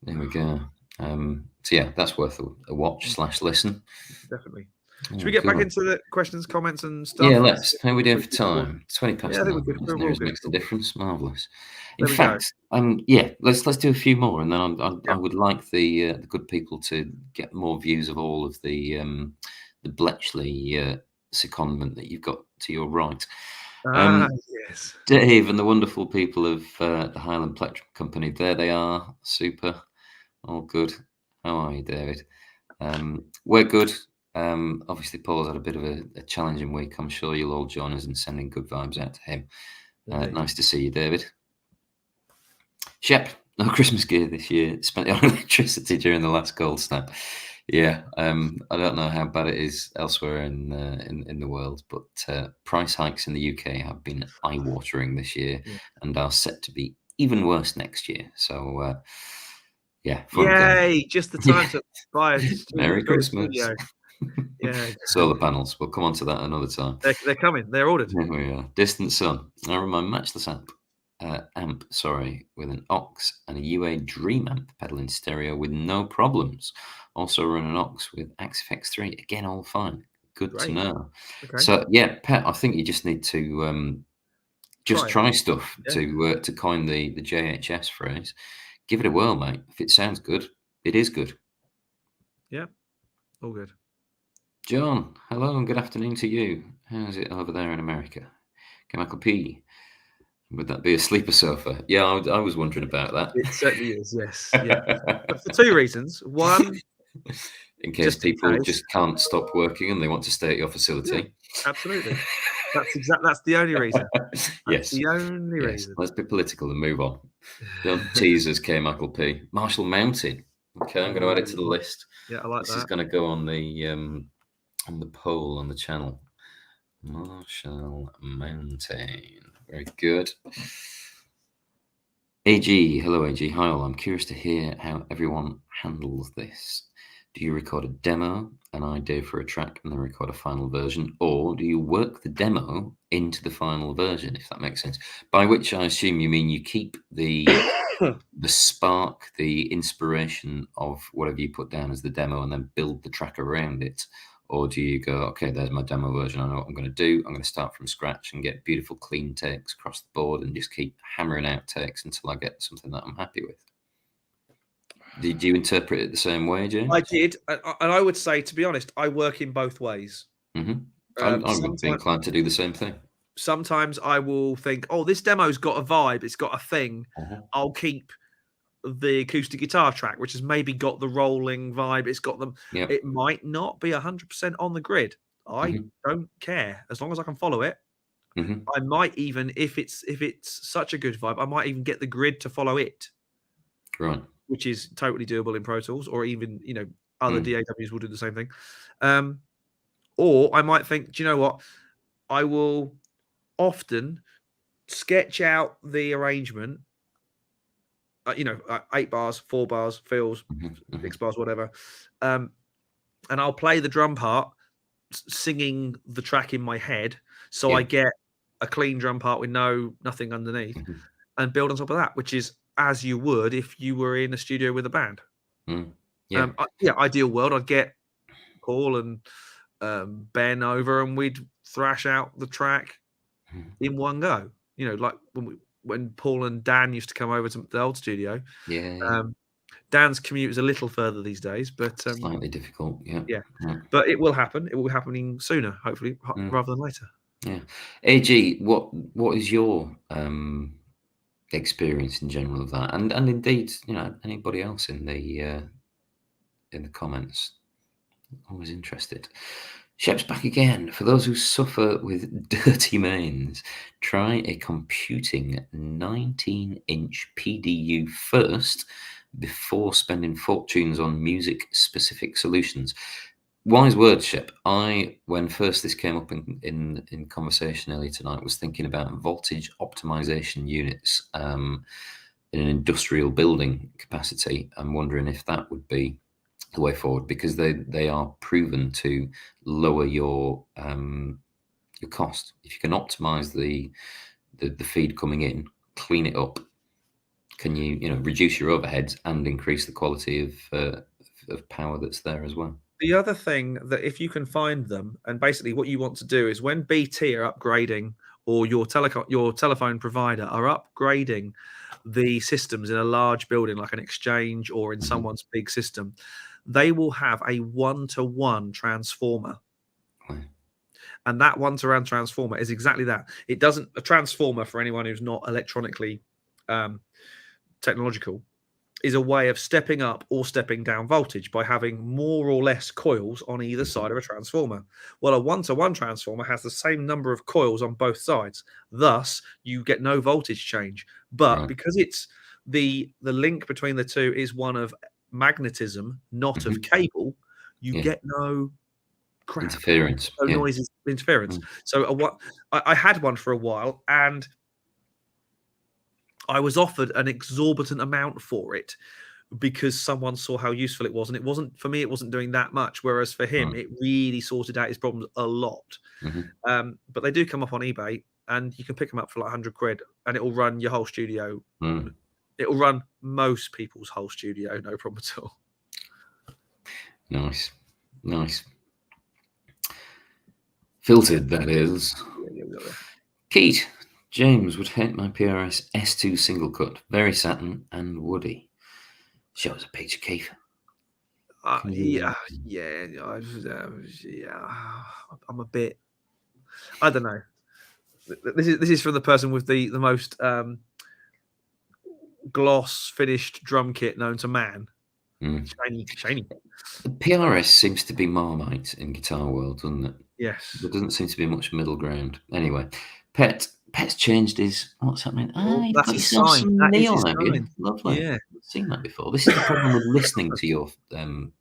There we go. So yeah, that's worth a watch / listen. Definitely. Should we get back into the questions, comments, and stuff? Yeah, let's. How are we doing for time? 20 past 9. Nearly makes a difference. Marvelous. In fact, let's do a few more, and then I would like the good people to get more views of all of the Bletchley secondment that you've got to your right. Yes. Dave and the wonderful people of the Highland Plectrum Company. There they are. Super. All good. How are you, David? We're good. Obviously, Paul's had a bit of a challenging week. I'm sure you'll all join us in sending good vibes out to him. Nice to see you, David. Shep, no Christmas gear this year. Spent it on electricity during the last cold snap. Yeah, I don't know how bad it is elsewhere in the world, but price hikes in the UK have been eye-watering this year Yeah. and are set to be even worse next year. So, yeah, fun and games. Yay! Just the time to buy a Merry Christmas. studio. Yeah, Solar panels. We'll come on to that another time. they're coming. They're ordered. Here we are. Distant Sun. I run my matchless amp, with an aux and a UA Dream amp pedal in stereo with no problems. Also run an aux with Axe 3. Again, all fine. Good to Great. know. Okay. So yeah, Pet, I think you just need to just Try it. try stuff Yeah. to coin the JHS phrase. Give it a whirl, mate. If it sounds good, it is good. Yeah. All good. John, hello and good afternoon to you. How's it over there in America? Michael P. Would that be a sleeper sofa? Yeah, I was wondering about that. It certainly is. Yes. Yeah. But for two reasons. One, in case just in people case. just can't stop working and they want to stay at your Yeah, facility. absolutely. That's the only reason. That's Yes. the only Yes. reason. Let's be political and move on. Don't tease us, K. Michael P. Marshall Mountain. Okay, I'm going to add it to the list. Yeah, I like This that. is going to go on the poll on the channel. Marshall Mountain. Very good. AG, hello AG. Hi all. I'm curious to hear how everyone handles this. Do you record a demo, an idea for a track, and then record a final version, or do you work the demo into the final version? If that makes sense. By which I assume you mean you keep the spark, the inspiration of whatever you put down as the demo, and then build the track around it. Or do you go, okay, there's my demo version. I know what I'm going to do. I'm going to start from scratch and get beautiful, clean takes across the board and just keep hammering out takes until I get something that I'm happy with. Did you interpret it the same way, James? I did. And I would say, to be honest, I work in both ways. I would be inclined to do the same thing. Sometimes I will think, oh, this demo's got a vibe. It's got a thing. I'll keep the acoustic guitar track, which has maybe got the rolling vibe. It's got them. Yeah. It might not be 100% on the grid. I don't care as long as I can follow it. I might even, if it's such a good vibe, I might even get the grid to follow it. Right. Which is totally doable in Pro Tools, or even other DAWs will do the same thing. Or I might think, do you know what? I will often sketch out the arrangement. 8 bars, 4 bars, fills, 6 bars, whatever. And I'll play the drum part, singing the track in my head, so I get a clean drum part with nothing underneath, and build on top of that, which is as you would if you were in a studio with a band. Ideal world, I'd get Paul and Ben over, and we'd thrash out the track in one go. Like when Paul and Dan used to come over to the old studio. Dan's commute is a little further these days, but slightly difficult. Yeah. But it will happen. It will be happening sooner, hopefully, rather than later. Yeah. AG, what is your experience in general of that, and indeed, anybody else in the comments? Always interested. Shep's back again. For those who suffer with dirty mains, try a computing 19-inch PDU first before spending fortunes on music-specific solutions. Wise words, Shep. When first this came up in conversation earlier tonight, was thinking about voltage optimization units in an industrial building capacity. I'm wondering if that would be the way forward, because they are proven to lower your cost. If you can optimize the feed coming in, clean it up, can you reduce your overheads and increase the quality of power that's there as well? The other thing that if you can find them, and basically what you want to do is when BT are upgrading, or your telephone provider are upgrading the systems in a large building like an exchange or in someone's big system, they will have a 1-to-1 transformer. And that 1-to-1 transformer is exactly that. It doesn't, a transformer, for anyone who's not electronically technological, is a way of stepping up or stepping down voltage by having more or less coils on either side of a transformer. Well, a 1-to-1 transformer has the same number of coils on both sides. Thus, you get no voltage change. But because it's the link between the two is one of magnetism, not of cable, You Yeah. get no crap, Interference. no Yeah. noises, interference. So what I had one for a while, and I was offered an exorbitant amount for it because someone saw how useful it was, and it wasn't for me. It wasn't doing that much, whereas for him, Right. it really sorted out his problems a lot. Mm-hmm. But they do come up on eBay, and you can pick them up for like £100, and it will run your whole studio. Mm. It will run most people's whole studio, no problem at all. Nice. Filtered, that is. Yeah. Keith, James would hate my PRS S2 single cut. Very satin and woody. Shows a picture, Keith. Yeah. I'm a bit. I don't know. This is from the person with the most gloss finished drum kit known to man. Shiny. The PRS seems to be Marmite in guitar world, doesn't it? Yes. There doesn't seem to be much middle ground. Anyway, Pet's changed his. What's happening? You've That's got his yourself sign. some That is his neon, have you? sign. Lovely. Yeah. I've seen that before. This is the problem with listening to your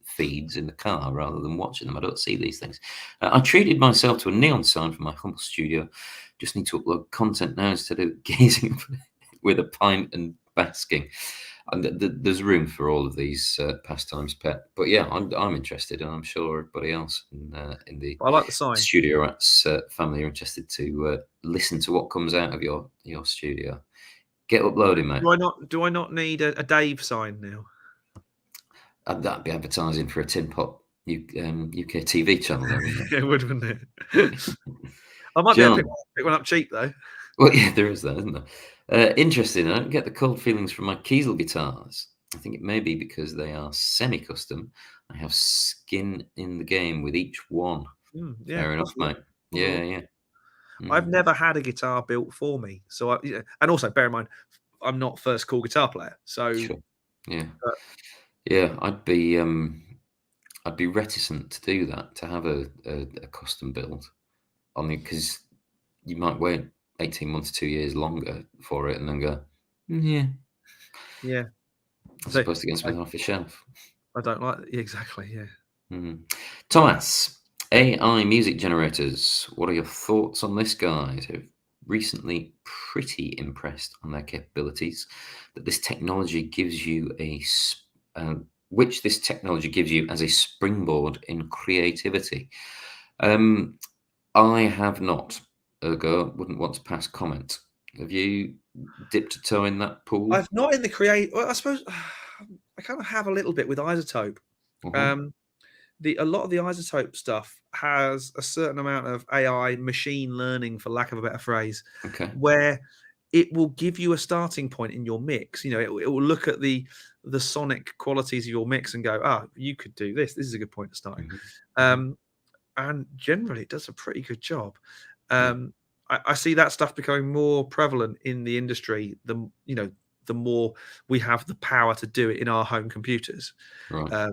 feeds in the car rather than watching them. I don't see these things. I treated myself to a neon sign for my humble studio. Just need to upload content now instead of gazing with a pint and basking. And there's room for all of these pastimes, Pet. But yeah, I'm interested, and I'm sure everybody else in the I like the sign. Studio Rats family are interested to listen to what comes out of your studio. Get uploading, mate. Do I not need a Dave sign now? That'd be advertising for a tin pot UK TV channel, though, wouldn't it? It would, wouldn't it? I might be able to pick one up cheap though. Well, yeah, there is that, isn't there? Interesting. I don't get the cold feelings from my Kiesel guitars. I think it may be because they are semi-custom. I have skin in the game with each one. Yeah, fair enough, mate. Yeah. I've never had a guitar built for me, so and also bear in mind, I'm not first call guitar player, so sure. Yeah, I'd be reticent to do that, to have a custom build, only because you might wait 18 months, 2 years longer for it, and then go, yeah. As opposed to getting something off the shelf. I don't like it. Exactly, yeah. Thomas, AI music generators. What are your thoughts on this, guys? I've recently pretty impressed on their capabilities. That this technology gives you which this technology gives you as a springboard in creativity. I have not. Ergo, wouldn't want to pass comment. Have you dipped a toe in that pool? I've not in the Well, I suppose I kind of have a little bit with Isotope. A lot of the Isotope stuff has a certain amount of AI machine learning, for lack of a better phrase, where it will give you a starting point in your mix. You know, it will look at the sonic qualities of your mix and go, you could do this. This is a good point of starting. And generally, it does a pretty good job. I see that stuff becoming more prevalent in the industry. The more we have the power to do it in our home computers. Right.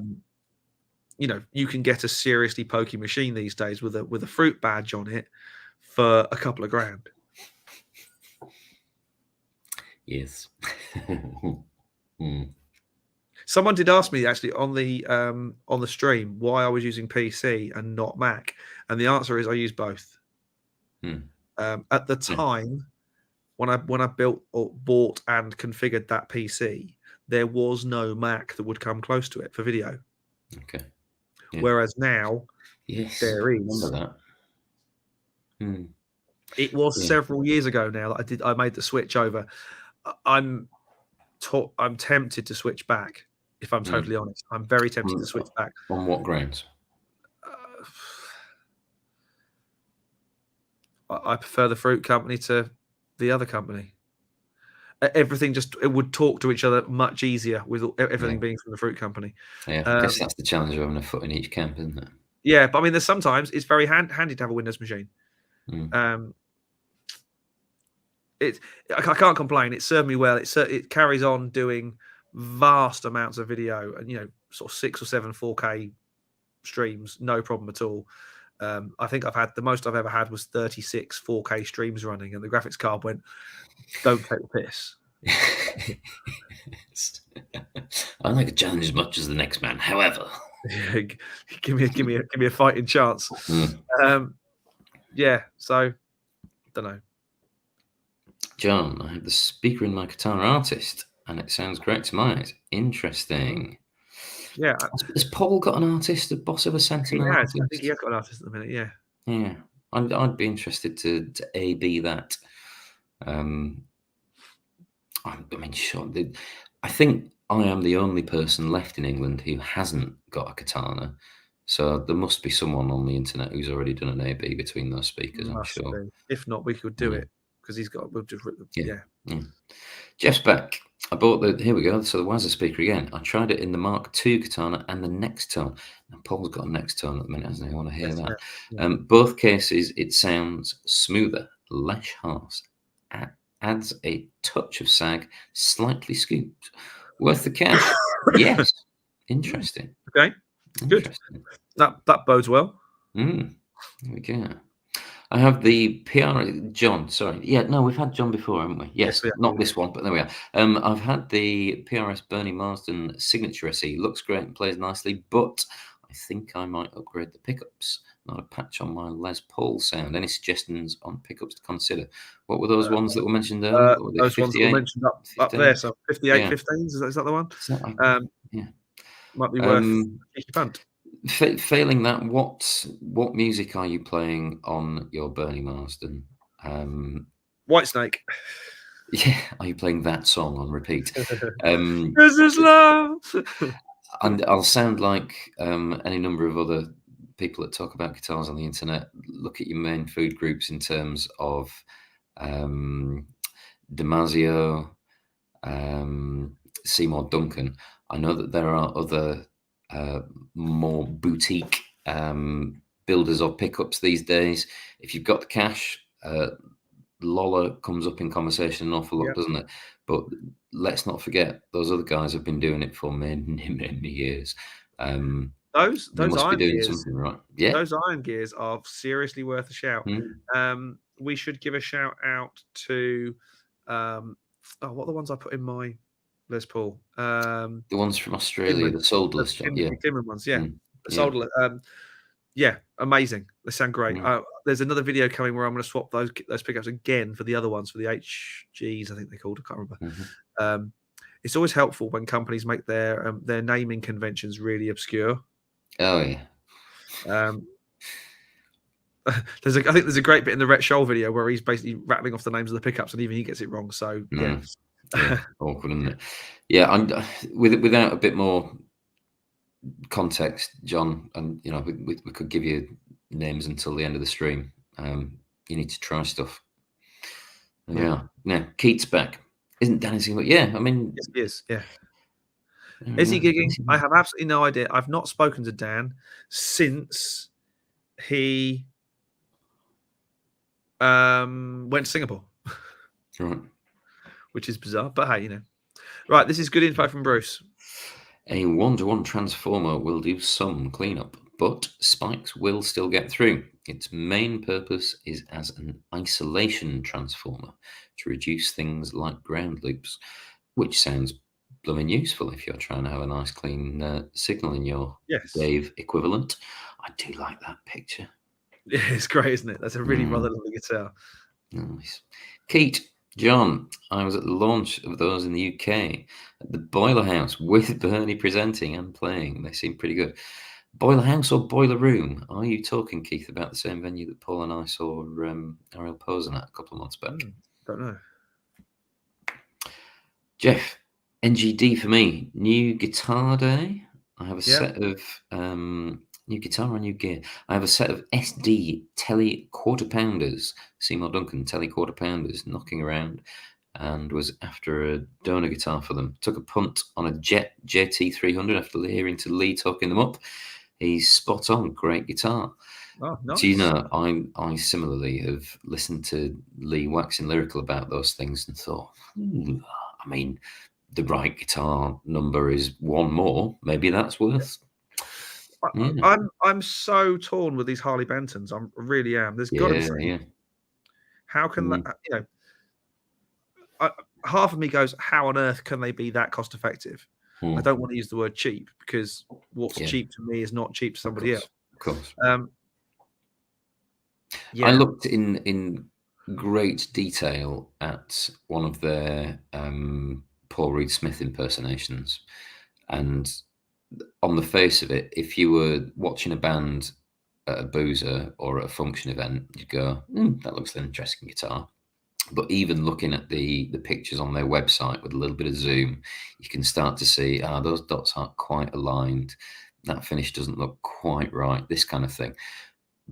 You can get a seriously pokey machine these days with a fruit badge on it for a couple of grand. Yes. Someone did ask me actually on the stream why I was using PC and not Mac, and the answer is I use both. At the time, when I built or bought and configured that PC, there was no Mac that would come close to it for video. Okay. Yeah. Whereas now, there is. Remember that. It was several years ago now that I made the switch over. I'm tempted to switch back. If I'm totally honest, I'm very tempted to switch back. On what grounds? I prefer the fruit company to the other company. Everything it would talk to each other much easier with everything being from the fruit company. Yeah, I guess that's the challenge of having a foot in each camp, isn't it? Yeah, but I mean, there's sometimes it's very handy to have a Windows machine. I can't complain. It served me well. It carries on doing vast amounts of video and sort of 6 or 7 4K streams, no problem at all. I think the most I've ever had was 36 4K streams running, and the graphics card went, "Don't take the piss." I like a challenge as much as the next man. However, Yeah, give me a fighting chance. Mm. Yeah, so don't know. John, I have the speaker in my guitar artist, and it sounds great to my eyes. Interesting. Yeah, Has Paul got an artist? The boss of a Sentinel he has. I think he artist? has got an artist at the minute. Yeah. Yeah, I'd be interested to A/B that. I mean, sure. I think I am the only person left in England who hasn't got a katana. So there must be someone on the internet who's already done an A/B between those speakers, I'm Must sure. be. If not, we could do Yeah, it because he's got. We'll just yeah, yeah. yeah. Jeff's back. I bought the. Here we go. So the Wazza speaker again. I tried it in the Mark II katana and the next tone. And Paul's got a next tone at the minute, hasn't he? I want to hear Yes, that. yeah. Both cases, it sounds smoother, less harsh, adds a touch of sag, slightly scooped. Worth the cash? Yes. Interesting. Okay, good. Interesting. That bodes well. Here we go. I have the PR John. Sorry, yeah, no, we've had John before, haven't we? Yes, we have, not yeah. this one, but there we are. I've had the PRS Bernie Marsden signature SE. Looks great and plays nicely, but I think I might upgrade the pickups. Not a patch on my Les Paul sound. Any suggestions on pickups to consider? What were those ones that were mentioned earlier? What were they, Those ones that were 58? mentioned up 15? there. So 58, Yeah. 15s. Is that the one? Is that, yeah. Might be worth a cheeky punt. Failing that, what music are you playing on your Bernie Marsden? Whitesnake. Yeah, are you playing that song on repeat? This is love. And I'll sound like any number of other people that talk about guitars on the internet. Look at your main food groups in terms of Damasio, Seymour Duncan. I know that there are other more boutique builders of pickups these days. If you've got the cash, Lola comes up in conversation an awful lot, Yeah. doesn't it? But let's not forget those other guys have been doing it for many, many years. Those They must be iron doing gears. something right. Yeah. Those iron gears are seriously worth a shout. We should give a shout out to what are the ones I put in my Les Paul? The ones from Australia, the solderless job. Yeah. Tinman ones, yeah. The Yeah. solderless. Yeah, amazing. They sound great. Mm. There's another video coming where I'm going to swap those pickups again for the other ones, for the HGs, I think they're called. I can't remember. It's always helpful when companies make their naming conventions really obscure. Oh yeah. I think there's a great bit in the Rhett Scholl video where he's basically rattling off the names of the pickups, and even he gets it wrong. So yeah, awkward, isn't it? Yeah, I'm without a bit more context, John, and you know, we could give you names until the end of the stream. You need to try stuff. Yeah. Now Keith's back. Isn't Dan but yeah, I mean, yes, he is. Yeah. Is he gigging? I have absolutely no idea. I've not spoken to Dan since he went to Singapore. Right. Which is bizarre, but hey, you know. Right, this is good info from Bruce. A 1-to-1 transformer will do some cleanup, but spikes will still get through. Its main purpose is as an isolation transformer to reduce things like ground loops, which sounds blooming useful if you're trying to have a nice clean signal in your Dave equivalent. I do like that picture. Yeah, it's great, isn't it? That's a really rather lovely guitar. Nice. Keith, John, I was at the launch of those in the UK at the Boiler House with Bernie presenting and playing. They seem pretty good. Boiler House or Boiler Room? Are you talking, Keith, about the same venue that Paul and I saw Ariel Posen at a couple of months back? Don't know. Jeff, NGD for me. New guitar day. I have a set of new guitar or new gear. I have a set of SD Tele quarter pounders, Seymour Duncan Tele quarter pounders, knocking around, and was after a donor guitar for them. Took a punt on a Jet JT300 after hearing to Lee talking them up. He's spot on, great guitar. Oh, nice. Do you know, I similarly have listened to Lee waxing lyrical about those things and thought, I mean, the right guitar number is one more. Maybe that's worth. Yeah. I'm so torn with these Harley Bentons. I really am. There's got to be something. Yeah. How can that? You know, half of me goes, how on earth can they be that cost effective? I don't want to use the word cheap, because what's cheap to me is not cheap to somebody else. Of course. I looked in great detail at one of their Paul Reed Smith impersonations, and on the face of it, if you were watching a band at a boozer or at a function event, you'd go, that looks an interesting guitar. But even looking at the pictures on their website with a little bit of zoom, you can start to see, those dots aren't quite aligned. That finish doesn't look quite right, this kind of thing.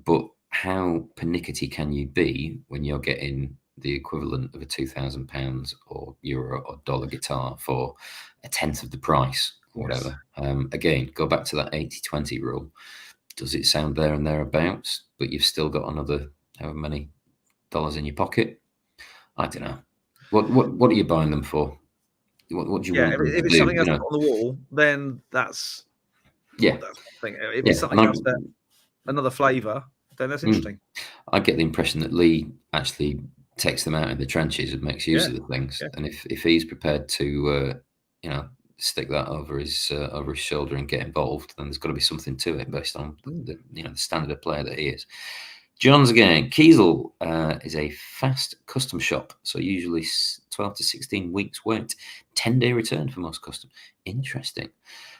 But how pernickety can you be when you're getting the equivalent of a £2,000 or euro or dollar guitar for a tenth of the price or whatever? Again, go back to that 80-20 rule. Does it sound there and thereabouts, but you've still got another however many dollars in your pocket? I don't know. What are you buying them for? What do you want them to do? If it's something else on the wall, then that's that's the thing. If it's something else, another flavour, then that's interesting. I get the impression that Lee actually takes them out in the trenches and makes use of the things. And if he's prepared to, stick that over his shoulder and get involved, then there's got to be something to it based on the standard of player that he is. John's again. Kiesel is a fast custom shop, so usually 12 to 16 weeks wait, 10-day return for most custom. Interesting.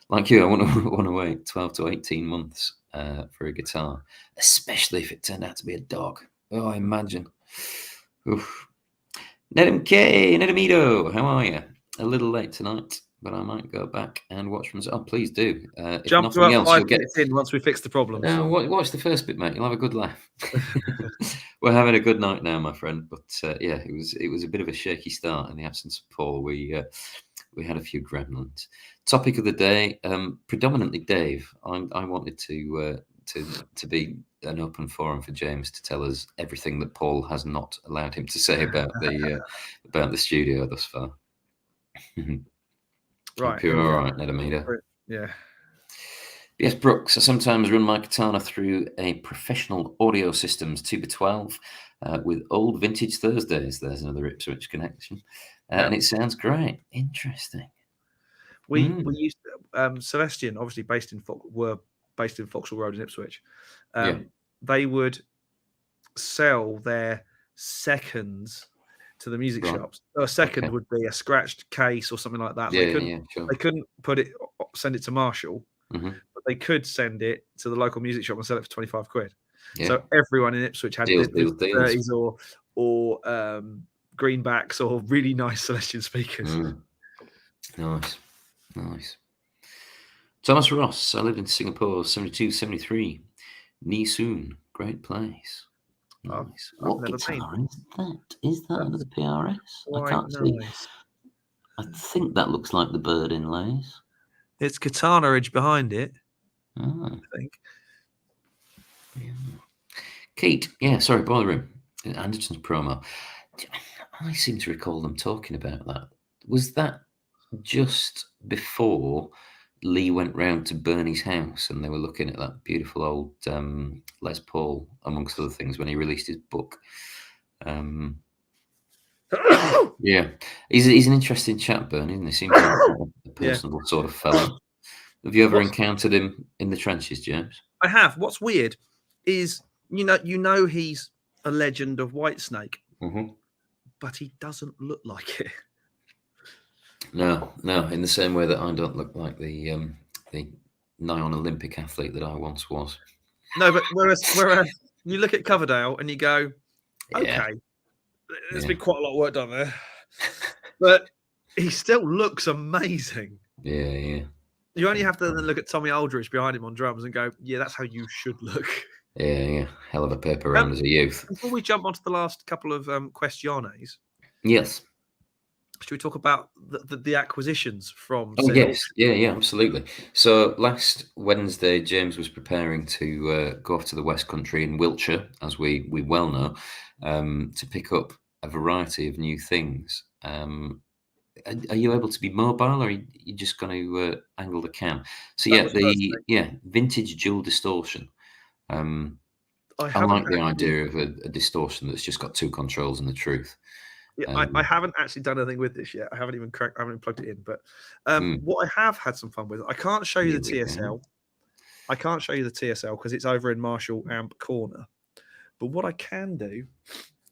Like you, I want to wait 12 to 18 months for a guitar, especially if it turned out to be a dog. Oh, I imagine. Oof. Nedum K, Nedumito, how are you? A little late tonight, but I might go back and watch from. Oh, please do. If jump nothing else, you'll get in once we fix the problems. Watch the first bit, mate. You'll have a good laugh. We're having a good night now, my friend. But it was a bit of a shaky start in the absence of Paul. We had a few gremlins. Topic of the day, predominantly Dave. I wanted to be an open forum for James to tell us everything that Paul has not allowed him to say about the studio thus far. Right. You're all right, Nedamita. Yeah. Yes, Brooks. I sometimes run my katana through a professional audio systems 2x12 with old vintage Thursdays. There's another Ipswich connection. And it sounds great. Interesting. We used Celestian, obviously were based in Vauxhall Road in Ipswich. They would sell their seconds to the music shops. A second would be a scratched case or something like that. They couldn't send it to Marshall, but they could send it to the local music shop and sell it for 25 quid. So everyone in Ipswich had deals. 30s or greenbacks or really nice Celestian speakers. Nice. Thomas Ross, I lived in Singapore 72, 73. Nee Soon, great place. Nice. What guitar is that? Is that another PRS? I can't see. I think that looks like the bird inlays. It's katana edge behind it. I think. Yeah. Kate, sorry, Boiler Room. Anderton's promo. I seem to recall them talking about that. Was that just before Lee went round to Bernie's house and they were looking at that beautiful old Les Paul, amongst other things, when he released his book? He's an interesting chap, Bernie, isn't he? Seems like a personable sort of fellow. Have you ever encountered him in the trenches, James? I have. What's weird is, you know he's a legend of Whitesnake, but he doesn't look like it. No, in the same way that I don't look like the nigh-on Olympic athlete that I once was. No, but whereas you look at Coverdale and you go, okay, there's been quite a lot of work done there, but he still looks amazing. Yeah. You only have to then look at Tommy Aldridge behind him on drums and go, yeah, that's how you should look. Yeah. Hell of a paper round as a youth. Before we jump onto the last couple of questiones. Yes. Should we talk about the acquisitions from? Yes, yeah, absolutely. So last Wednesday, James was preparing to go off to the West Country in Wiltshire, as we well know, to pick up a variety of new things. Are you able to be mobile, or are you just going to angle the cam? So vintage dual distortion. I like the idea of a distortion that's just got two controls and the truth. I haven't actually done anything with this yet. I haven't even plugged it in. But what I have had some fun with, I can't show you the TSL. I can't show you the TSL because it's over in Marshall Amp Corner. But what I can do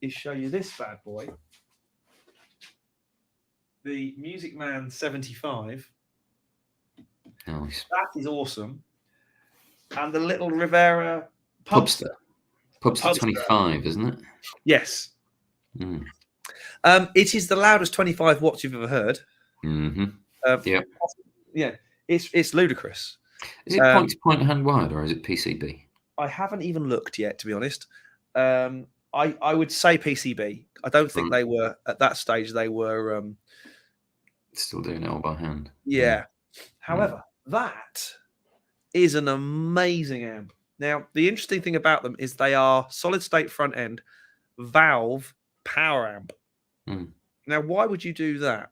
is show you this bad boy, the Music Man 75. Nice. That is awesome. And the little Rivera Pubster. Pubster 25, isn't it? Yes. It is the loudest 25 watts you've ever heard. Yeah. It's ludicrous. Is it point-to-point hand wide or is it PCB? I haven't even looked yet, to be honest. I would say PCB. I don't think they were at that stage. They were still doing it all by hand. Yeah. However, that is an amazing amp. Now, the interesting thing about them is they are solid state front end valve power amp. Now, why would you do that?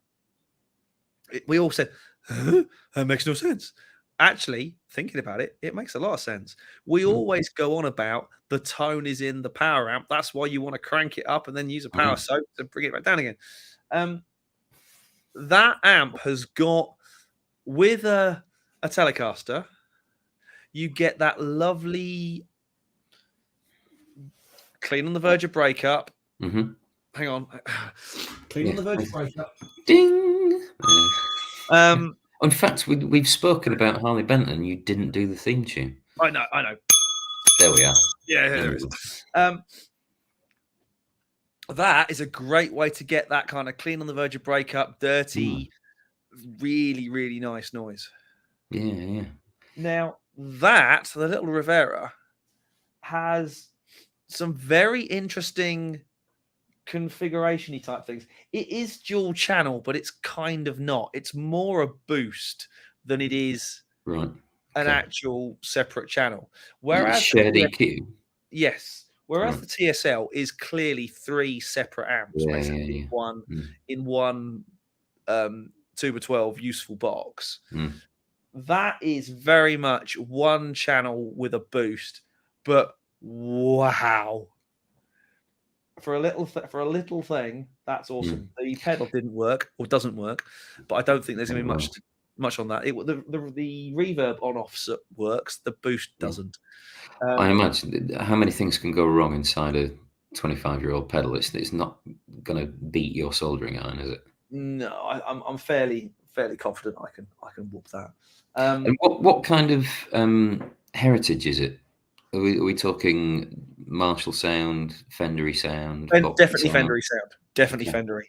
We all said, that makes no sense. Actually, thinking about it, it makes a lot of sense. We always go on about the tone is in the power amp. That's why you want to crank it up and then use a power soak to bring it back down again. That amp has got, with a Telecaster, you get that lovely clean on the verge of breakup. Hang on. Clean on the verge of breakup. Ding! In fact, we've spoken about Harley Benton. You didn't do the theme tune. I know. There we are. Yeah, there is. That is a great way to get that kind of clean on the verge of breakup, dirty, really, really nice noise. Yeah. Now, the little Rivera, has some very interesting configuration-y type things. It is dual channel, but it's kind of not. It's more a boost than it is an actual separate channel. Whereas shared EQ. Yes. Whereas the TSL is clearly 3 separate amps, basically in one 2x12 useful box. That is very much one channel with a boost, but wow. For a little thing, that's awesome. The pedal didn't work or doesn't work, but I don't think there's going to be much on that. The reverb on-off works, the boost doesn't. I imagine how many things can go wrong inside a 25-year-old pedal. It's not going to beat your soldering iron, is it? No, I'm fairly confident I can whoop that. And what kind of heritage is it? Are we talking Marshall sound, Fendery sound? Definitely Fendery sound. Definitely Fendery.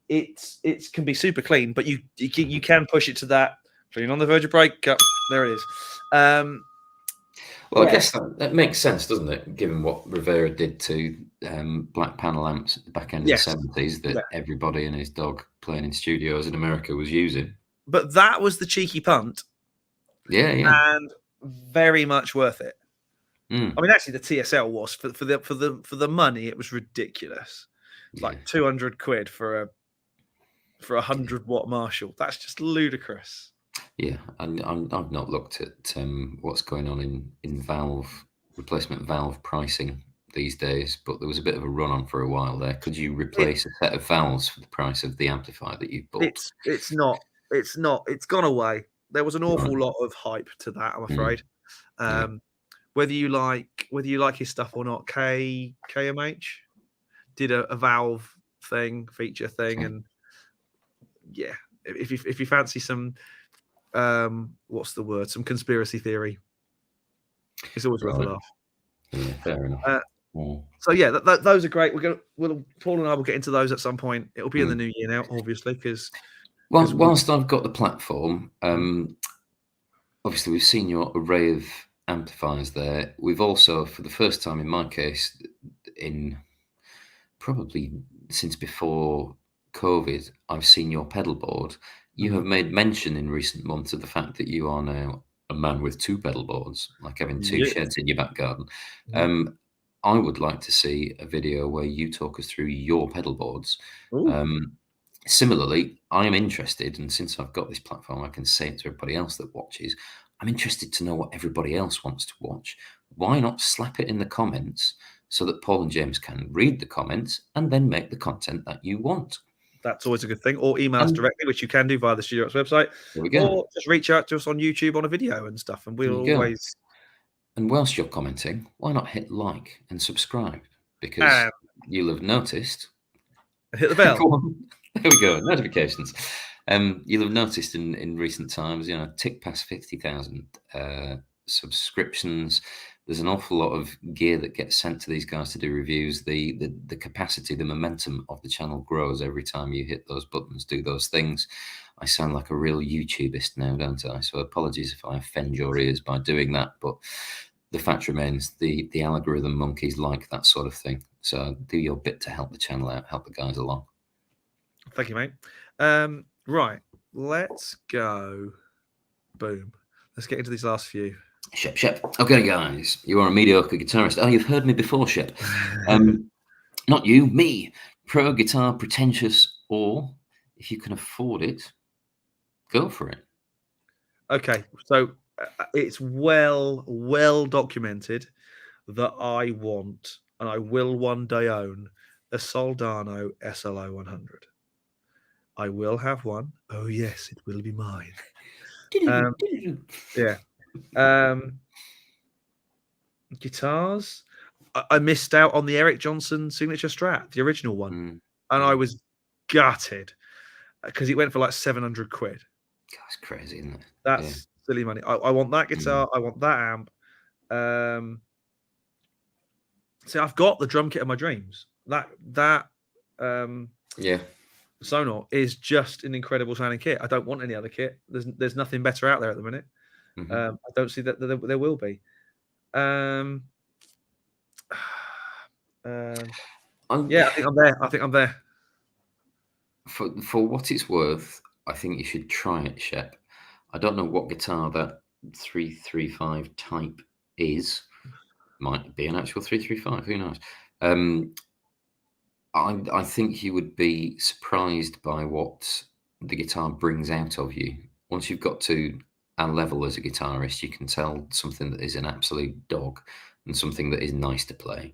It can be super clean, but you can push it to that clean on the verge of breakup. There it is. Well, I guess that makes sense, doesn't it? Given what Rivera did to black panel amps at the back end of the 70s, that everybody and his dog playing in studios in America was using. But that was the cheeky punt. Yeah. And very much worth it. I mean, actually, the TSL was for the money. It was ridiculous. It's like 200 quid for a 100-watt Marshall. That's just ludicrous. Yeah, and I've not looked at what's going on in replacement valve pricing these days, but there was a bit of a run on for a while there. Could you replace a set of valves for the price of the amplifier that you've bought? It's not. It's gone away. There was an awful lot of hype to that, I'm afraid. Whether you like his stuff or not, KMH did a valve feature thing, and if you fancy some what's the word? Some conspiracy theory, it's always worth a laugh. Yeah, fair enough. So those are great. Paul and I will get into those at some point. It'll be in the new year now, obviously, because whilst I've got the platform, obviously we've seen your array of amplifiers there. We've also, for the first time in my case, in probably since before COVID, I've seen your pedal board. You have made mention in recent months of the fact that you are now a man with 2 pedal boards, like having 2 sheds in your back garden. I would like to see a video where you talk us through your pedal boards. Similarly, I'm interested, and since I've got this platform, I can say it to everybody else that watches, I'm interested to know what everybody else wants to watch. Why not slap it in the comments so that Paul and James can read the comments and then make the content that you want. That's always a good thing. Or email us directly, which you can do via the Studio Ops website. There we go. Or just reach out to us on YouTube on a video and stuff, and we'll always. And whilst you're commenting, why not hit like and subscribe? Because you'll have noticed. Hit the bell. There we go. Notifications. You'll have noticed in recent times, tick past 50,000 subscriptions. There's an awful lot of gear that gets sent to these guys to do reviews. The capacity, the momentum of the channel grows every time you hit those buttons, do those things. I sound like a real YouTubist now, don't I? So apologies if I offend your ears by doing that, but the fact remains the algorithm monkeys like that sort of thing. So do your bit to help the channel out, help the guys along. Thank you, mate. Right, let's go. Boom. Let's get into these last few. Shep. Okay, guys, you are a mediocre guitarist. Oh, you've heard me before, Shep. Not you, me. Pro guitar, pretentious, or if you can afford it, go for it. Okay, so it's well documented that I want, and I will one day own, a Soldano SLO 100. I will have one. Oh yes, it will be mine. Yeah. Guitars. I missed out on the Eric Johnson signature Strat, the original one, and I was gutted because it went for like 700 quid. That's crazy, isn't it? That's silly money. I want that guitar. I want that amp. See, I've got the drum kit of my dreams. That Sonar is just an incredible sounding kit. I don't want any other kit. There's nothing better out there at the minute. I don't see that there will be. I think I'm there. For what it's worth, I think you should try it, Shep. I don't know what guitar that 335 type is. Might be an actual 335. Who knows? I think you would be surprised by what the guitar brings out of you. Once you've got to a level as a guitarist, you can tell something that is an absolute dog and something that is nice to play.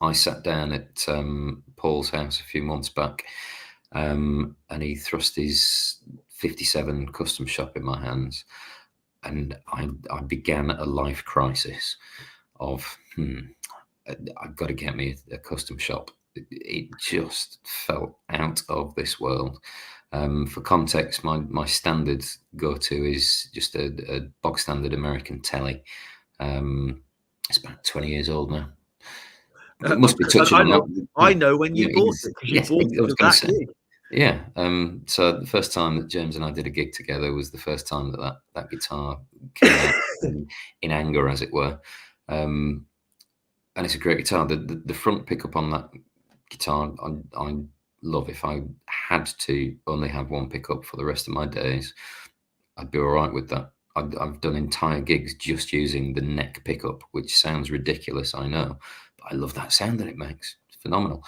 I sat down at Paul's house a few months back, and he thrust his 57 custom shop in my hands, and I began a life crisis of, I've got to get me a custom shop. It just felt out of this world. For context, my standard go-to is just a bog standard American telly. It's about 20 years old now. It must be touching on that. I know when you bought it, because you bought it for that gig. Yeah. So the first time that James and I did a gig together was the first time that guitar came out in anger, as it were. And it's a great guitar. The front pickup on that guitar, I love. If I had to only have one pickup for the rest of my days, I'd be all right with that. I've done entire gigs just using the neck pickup, which sounds ridiculous, I know, but I love that sound that it makes. It's phenomenal.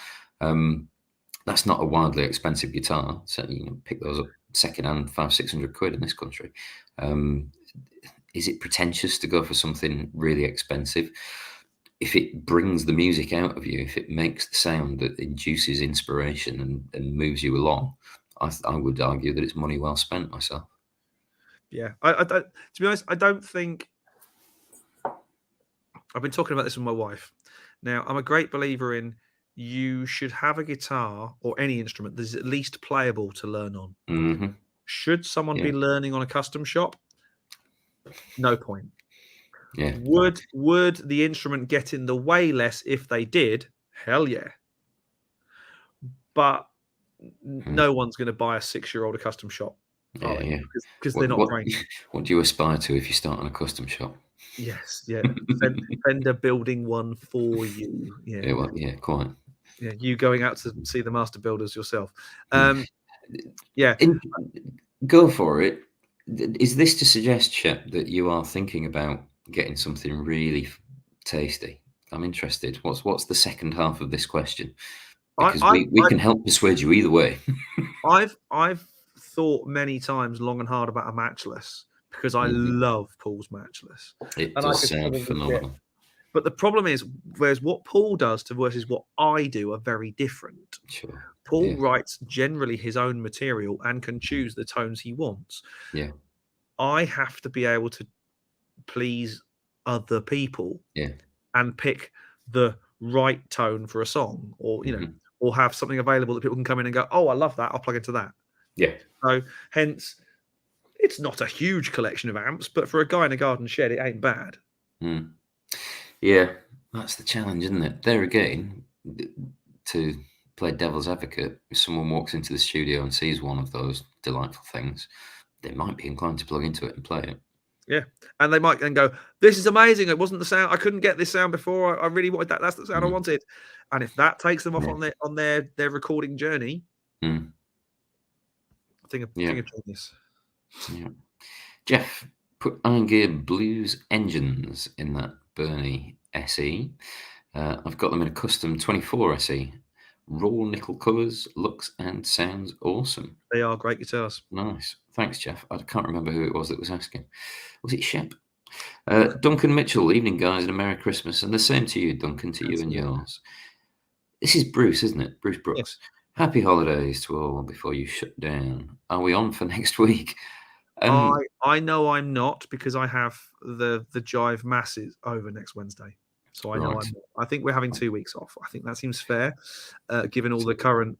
That's not a wildly expensive guitar, so pick those up secondhand, 500-600 quid in this country. Is it pretentious to go for something really expensive? If it brings the music out of you, if it makes the sound that induces inspiration and moves you along, I would argue that it's money well spent myself. Yeah, I don't. To be honest, I don't think. I've been talking about this with my wife. Now, I'm a great believer in you should have a guitar or any instrument that is at least playable to learn on. Should someone be learning on a custom shop? No point. Yeah. Would the instrument get in the way less if they did? Hell yeah. But no one's going to buy a 6-year-old a custom shop. Because they're not trained. What do you aspire to if you start on a custom shop? Yes, yeah. Fender building one for you. Yeah, quite. Yeah, you going out to see the master builders yourself. Go for it. Is this to suggest, Shep, that you are thinking about getting something really tasty? I'm interested. What's the second half of this question? Because we can help persuade you either way. I've thought many times long and hard about a matchless because I love Paul's matchless. It does sound phenomenal. But the problem is, whereas what Paul does to versus what I do are very different. Sure. Paul Yeah. writes generally his own material and can choose the tones he wants. Yeah. I have to be able to please other people Yeah. and pick the right tone for a song, or or have something available that people can come in and go, oh, I love that, I'll plug into that. Yeah. So hence it's not a huge collection of amps, but for a guy in a garden shed, it ain't bad. Mm. Yeah, that's the challenge, isn't it? There again, to play devil's advocate, if someone walks into the studio and sees one of those delightful things, they might be inclined to plug into it and play it. Yeah, and they might then go, "This is amazing! It wasn't the sound. I couldn't get this sound before. I really wanted that. That's the sound I wanted." And if that takes them off Yeah. on their recording journey, Mm. thing of Yeah. genius. Yeah. Jeff, put Iron Gear Blues engines in that Bernie SE. I've got them in a custom 24 SE. Raw nickel covers, looks and sounds awesome. They are great guitars. Nice. Thanks, Jeff. I can't remember who it was that was asking. Was it Shep? Duncan Mitchell, evening, guys, and a Merry Christmas. And the same to you, Duncan, to you and yours. This is Bruce, isn't it? Bruce Brooks. Yes. Happy holidays to all before you shut down. Are we on for next week? I know I'm not, because I have the Jive Masses over next Wednesday. So I know Right. I think we're having 2 weeks off. I think that seems fair, given all the current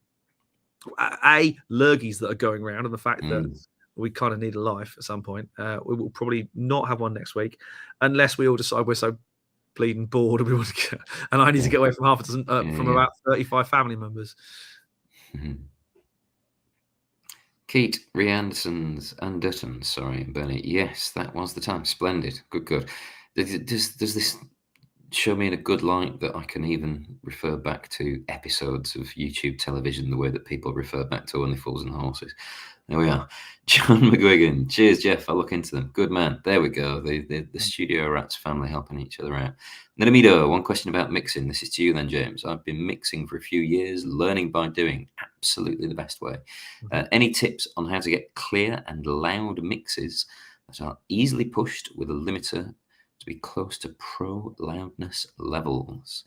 lurgies that are going around, and the fact that we kind of need a life at some point. We will probably not have one next week, unless we all decide we're so bleeding bored and we want to get, and I need to get away from half a dozen, from about 35 family members. Keith Riansons and Dutton, sorry, Bernie. Yes, that was the time. Splendid. Good. Does this show me in a good light that I can even refer back to episodes of YouTube television the way that people refer back to Only Fools and Horses? There we are. John McGuigan. Cheers, Jeff. I'll look into them. Good man. There we go. The Studio Rats family helping each other out. Nenamido, one question about mixing. This is to you then, James. I've been mixing for a few years, learning by doing. Absolutely the best way. Any tips on how to get clear and loud mixes that are easily pushed with a limiter to be close to pro loudness levels?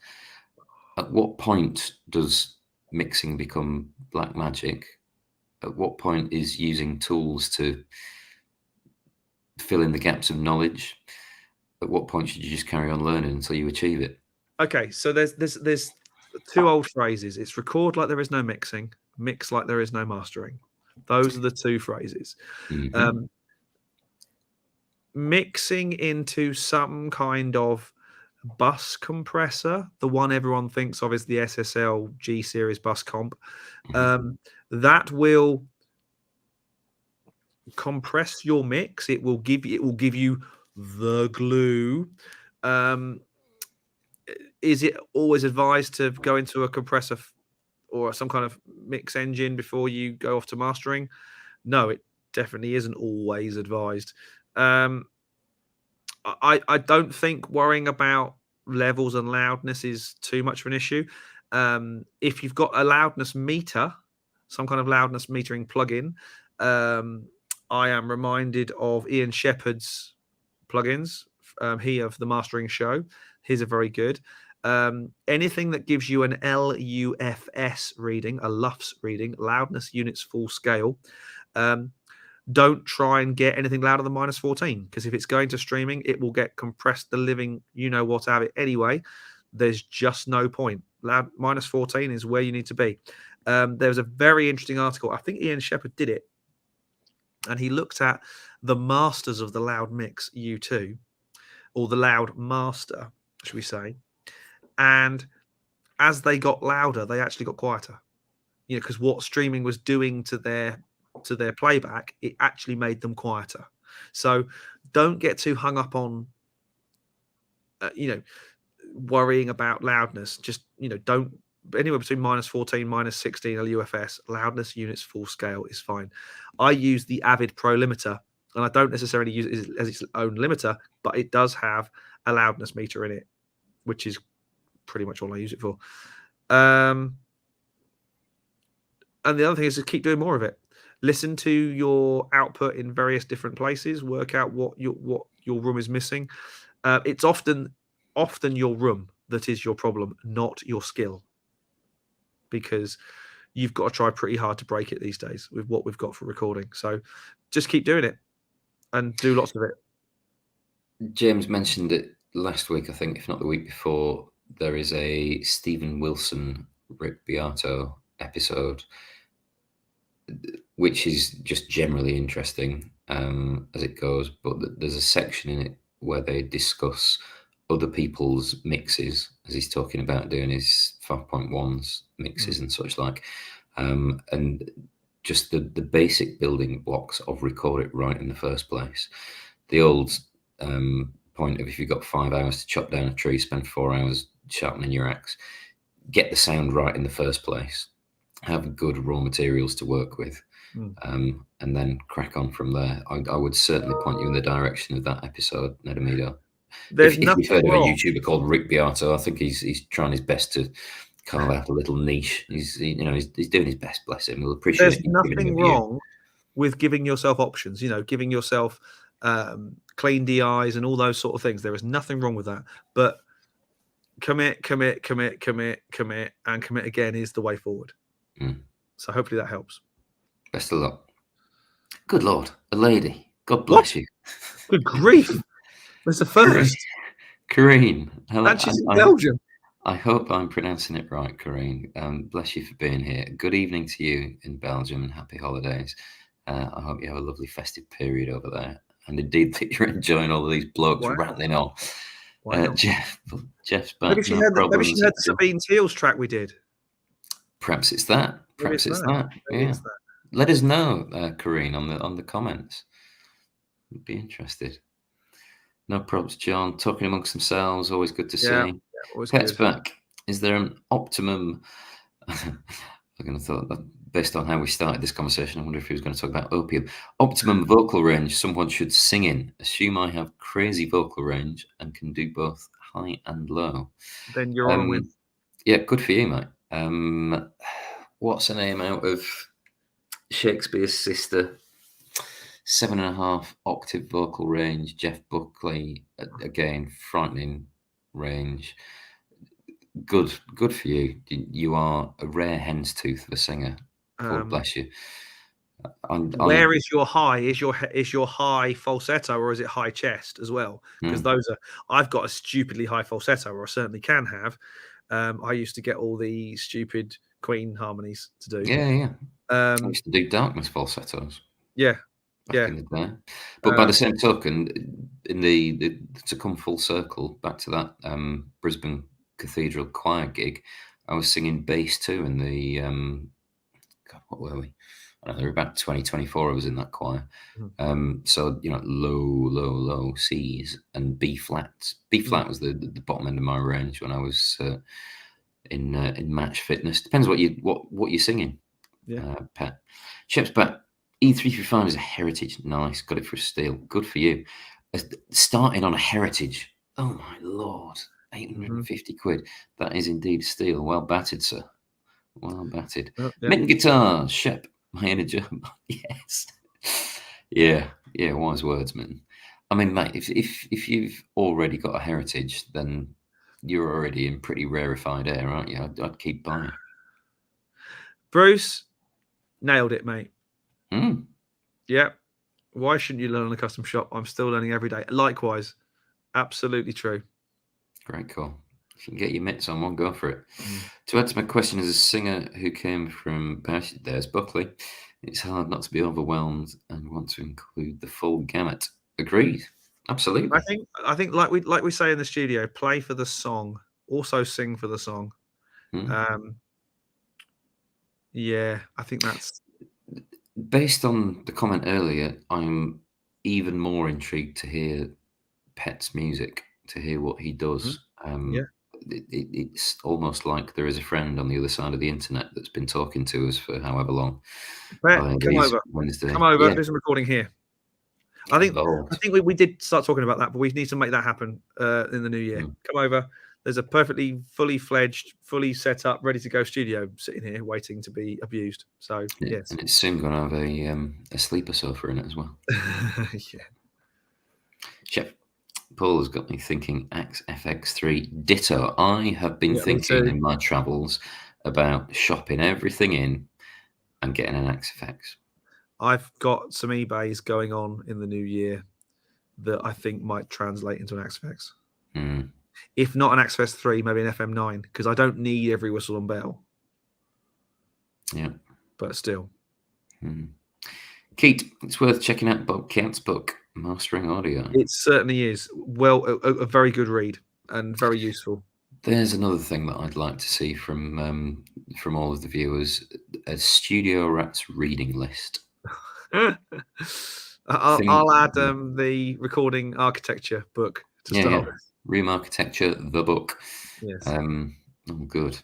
At what point does mixing become black magic? At what point is using tools to fill in the gaps of knowledge? At what point should you just carry on learning until you achieve it? Okay, so there's two old phrases. It's record like there is no mixing, mix like there is no mastering. Those are the two phrases. Mixing into some kind of bus compressor, the one everyone thinks of is the SSL G series bus comp, that will compress your mix. It will give you the glue. Is it always advised to go into a compressor or some kind of mix engine before you go off to mastering? No, it definitely isn't always advised. I don't think worrying about levels and loudness is too much of an issue. If you've got a loudness meter, some kind of loudness metering plugin, I am reminded of Ian Shepherd's plugins. He of the Mastering Show. His are very good. Anything that gives you an LUFS reading, a LUFS reading, loudness units full scale. Don't try and get anything louder than -14, because if it's going to streaming, it will get compressed the living what out of it anyway. There's just no point. Loud -14 is where you need to be. There's a very interesting article. I think Ian Shepherd did it, and he looked at the masters of the loud mix U2, or the loud master, should we say, and as they got louder, they actually got quieter. Because what streaming was doing to their playback, it actually made them quieter. So don't get too hung up on worrying about loudness. Just don't, anywhere between -14 -16 LUFS, loudness units full scale is fine. I use the Avid Pro limiter, and I don't necessarily use it as its own limiter, but it does have a loudness meter in it, which is pretty much all I use it for. And the other thing is to keep doing more of it. Listen to your output in various different places. Work out what your room is missing. It's often often your room that is your problem, not your skill, because you've got to try pretty hard to break it these days with what we've got for recording. So just keep doing it and do lots of it. James mentioned it last week, I think, if not the week before. There is a Stephen Wilson, Rick Beato episode, which is just generally interesting as it goes. But there's a section in it where they discuss other people's mixes, as he's talking about doing his 5.1s mixes and such like, and just the basic building blocks of record it right in the first place. The old point of if you've got 5 hours to chop down a tree, spend 4 hours sharpening your axe, get the sound right in the first place, have good raw materials to work with, and then crack on from there. I would certainly point you in the direction of that episode, Nedamido. There's if nothing you've heard wrong. of a YouTuber called Rick Beato, I think he's trying his best to carve out a little niche. He's doing his best, bless him. We'll appreciate There's you giving him nothing a view. wrong with giving yourself options, giving yourself clean DIs and all those sort of things. There is nothing wrong with that. But commit, and commit again is the way forward. So hopefully that helps. Best of luck. Good Lord, a lady. God bless you. Good grief. That's the first. Corrine. Hello. And she's in Belgium. I hope I'm pronouncing it right, Corrine. Bless you for being here. Good evening to you in Belgium and happy holidays. I hope you have a lovely festive period over there. And indeed that you're enjoying all of these blokes rattling on. Jeff's back. Maybe she heard the Sabine's Heels track we did. Perhaps it's that. Perhaps it's that. Yeah. Let us know, Corrine, on the comments. Would be interested. No probs, John. Talking amongst themselves, always good to see. Pet's back. Is there an optimum? I'm going to thought that based on how we started this conversation, I wonder if he was going to talk about opium. Optimum vocal range someone should sing in. Assume I have crazy vocal range and can do both high and low. Then you're on a win. Yeah, good for you, mate. What's her name out of Shakespeare's Sister? 7.5 octave vocal range. Jeff Buckley, again, frightening range. Good for you. You are a rare hen's tooth of a singer. God bless you. Where is your high? Is your high falsetto or is it high chest as well? Because those are. I've got a stupidly high falsetto, or I certainly can have. I used to get all the stupid Queen harmonies to do. Yeah. I used to do darkness falsettos. Yeah. Back in the day. But by the same token, to come full circle back to that Brisbane Cathedral choir gig, I was singing bass too in the God, what were we? I don't know, there were about 24 of us in that choir. So low C's and B flats. B flat was the bottom end of my range when I was in match fitness. Depends what you're singing. Pat. Shep's back. E335 is a heritage. Nice. Got it for a steal. Good for you. Starting on a heritage. Oh, my Lord. 850 quid. That is indeed a steal. Well batted, sir. Well batted. Mitten guitar. Shep. My inner German. Yes. Yeah. Wise words, man. I mean, mate, if you've already got a heritage, then you're already in pretty rarefied air, aren't you? I'd keep buying. Bruce, nailed it, mate. Yeah. Why shouldn't you learn on a custom shop? I'm still learning every day. Likewise. Absolutely true. Great call. If you can get your mitts on one, go for it. To add to my question, as a singer who came from there's Buckley, it's hard not to be overwhelmed and want to include the full gamut. Agreed. Absolutely. I think like we say in the studio, play for the song, also sing for the song. Yeah, I think that's based on the comment earlier. I'm even more intrigued to hear Pet's music, to hear what he does. It's almost like there is a friend on the other side of the internet that's been talking to us for however long. Pet, come over. Wednesday. Come over. Do some recording here. I think we did start talking about that, but we need to make that happen in the new year. Come over. There's a perfectly fully fledged, fully set up, ready to go studio sitting here waiting to be abused. So yes, and it's soon going to have a sleeper sofa in it as well. Yeah. Chef, Paul has got me thinking FX3 ditto. I have been thinking in my travels about shopping everything in and getting an XFX. I've got some eBays going on in the new year that I think might translate into an XFX. If not an XFX 3, maybe an FM9, because I don't need every whistle and bell. Yeah. But still. Keith, it's worth checking out Bob Kent's book, Mastering Audio. It certainly is. Well, a very good read and very useful. There's another thing that I'd like to see from all of the viewers: a Studio Rats reading list. I'll add the recording architecture book to start with. Room Architecture, the book. Yes. Good.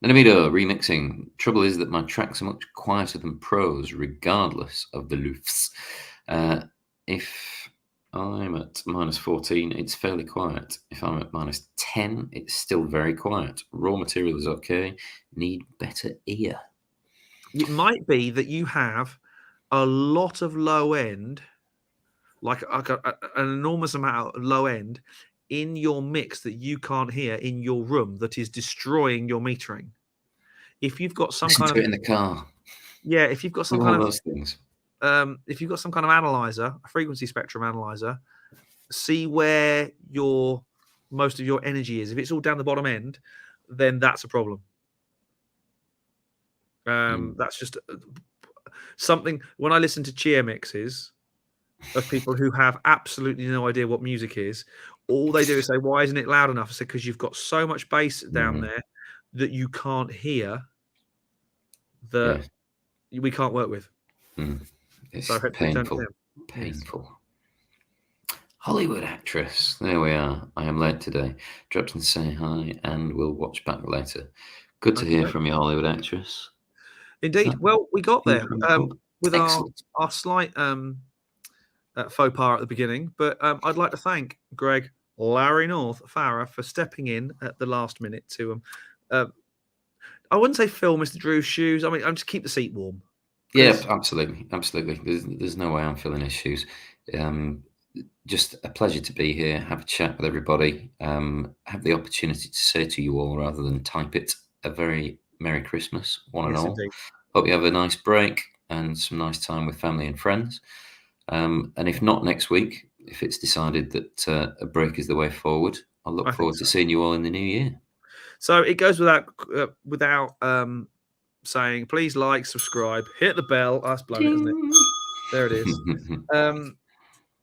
Nanamido, remixing. Trouble is that my tracks are much quieter than pros, regardless of the loofs. If I'm at -14, it's fairly quiet. If I'm at -10, it's still very quiet. Raw material is okay. Need better ear. It might be that you have a lot of low end, like an enormous amount of low end in your mix that you can't hear in your room that is destroying your metering. If you've got some kind of in the car, if you've got some kind of those things, if you've got some kind of analyzer, a frequency spectrum analyzer, see where most of your energy is. If it's all down the bottom end, then that's a problem. That's just something. When I listen to cheer mixes of people who have absolutely no idea what music is, all they do is say, "Why isn't it loud enough?" I say, "Because you've got so much bass down there that you can't hear, that we can't work with." It's so painful. Painful. Yes. Hollywood actress. There we are. I am late today. Dropped in to say hi and we'll watch back later. Good to hear from you, Hollywood actress. Indeed. Well, we got there with our slight faux pas at the beginning, but I'd like to thank Greg Larry North Farra for stepping in at the last minute to I wouldn't say fill Mr. Drew's shoes. I mean, I'm just keep the seat warm. Yeah, absolutely. There's no way I'm filling his shoes. Just a pleasure to be here, have a chat with everybody, have the opportunity to say to you all, rather than type it, a very Merry Christmas, one and all. Indeed. Hope you have a nice break and some nice time with family and friends. And if not next week, if it's decided that a break is the way forward, I'll look forward to seeing you all in the new year. So it goes without saying, please like, subscribe, hit the bell. Oh, that's blown it, isn't it? There it is.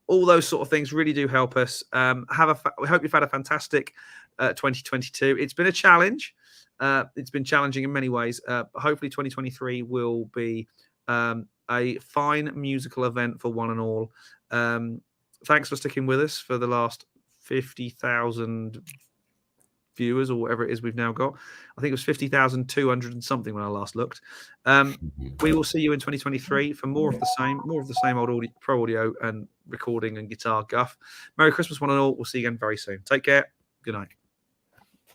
All those sort of things really do help us. We hope you've had a fantastic 2022. It's been a challenge. It's been challenging in many ways. Hopefully 2023 will be a fine musical event for one and all. Thanks for sticking with us for the last 50,000 viewers or whatever it is we've now got. I think it was 50,200 and something when I last looked. We will see you in 2023 for more of the same old pro audio and recording and guitar guff. Merry Christmas, one and all. We'll see you again very soon. Take care. Good night.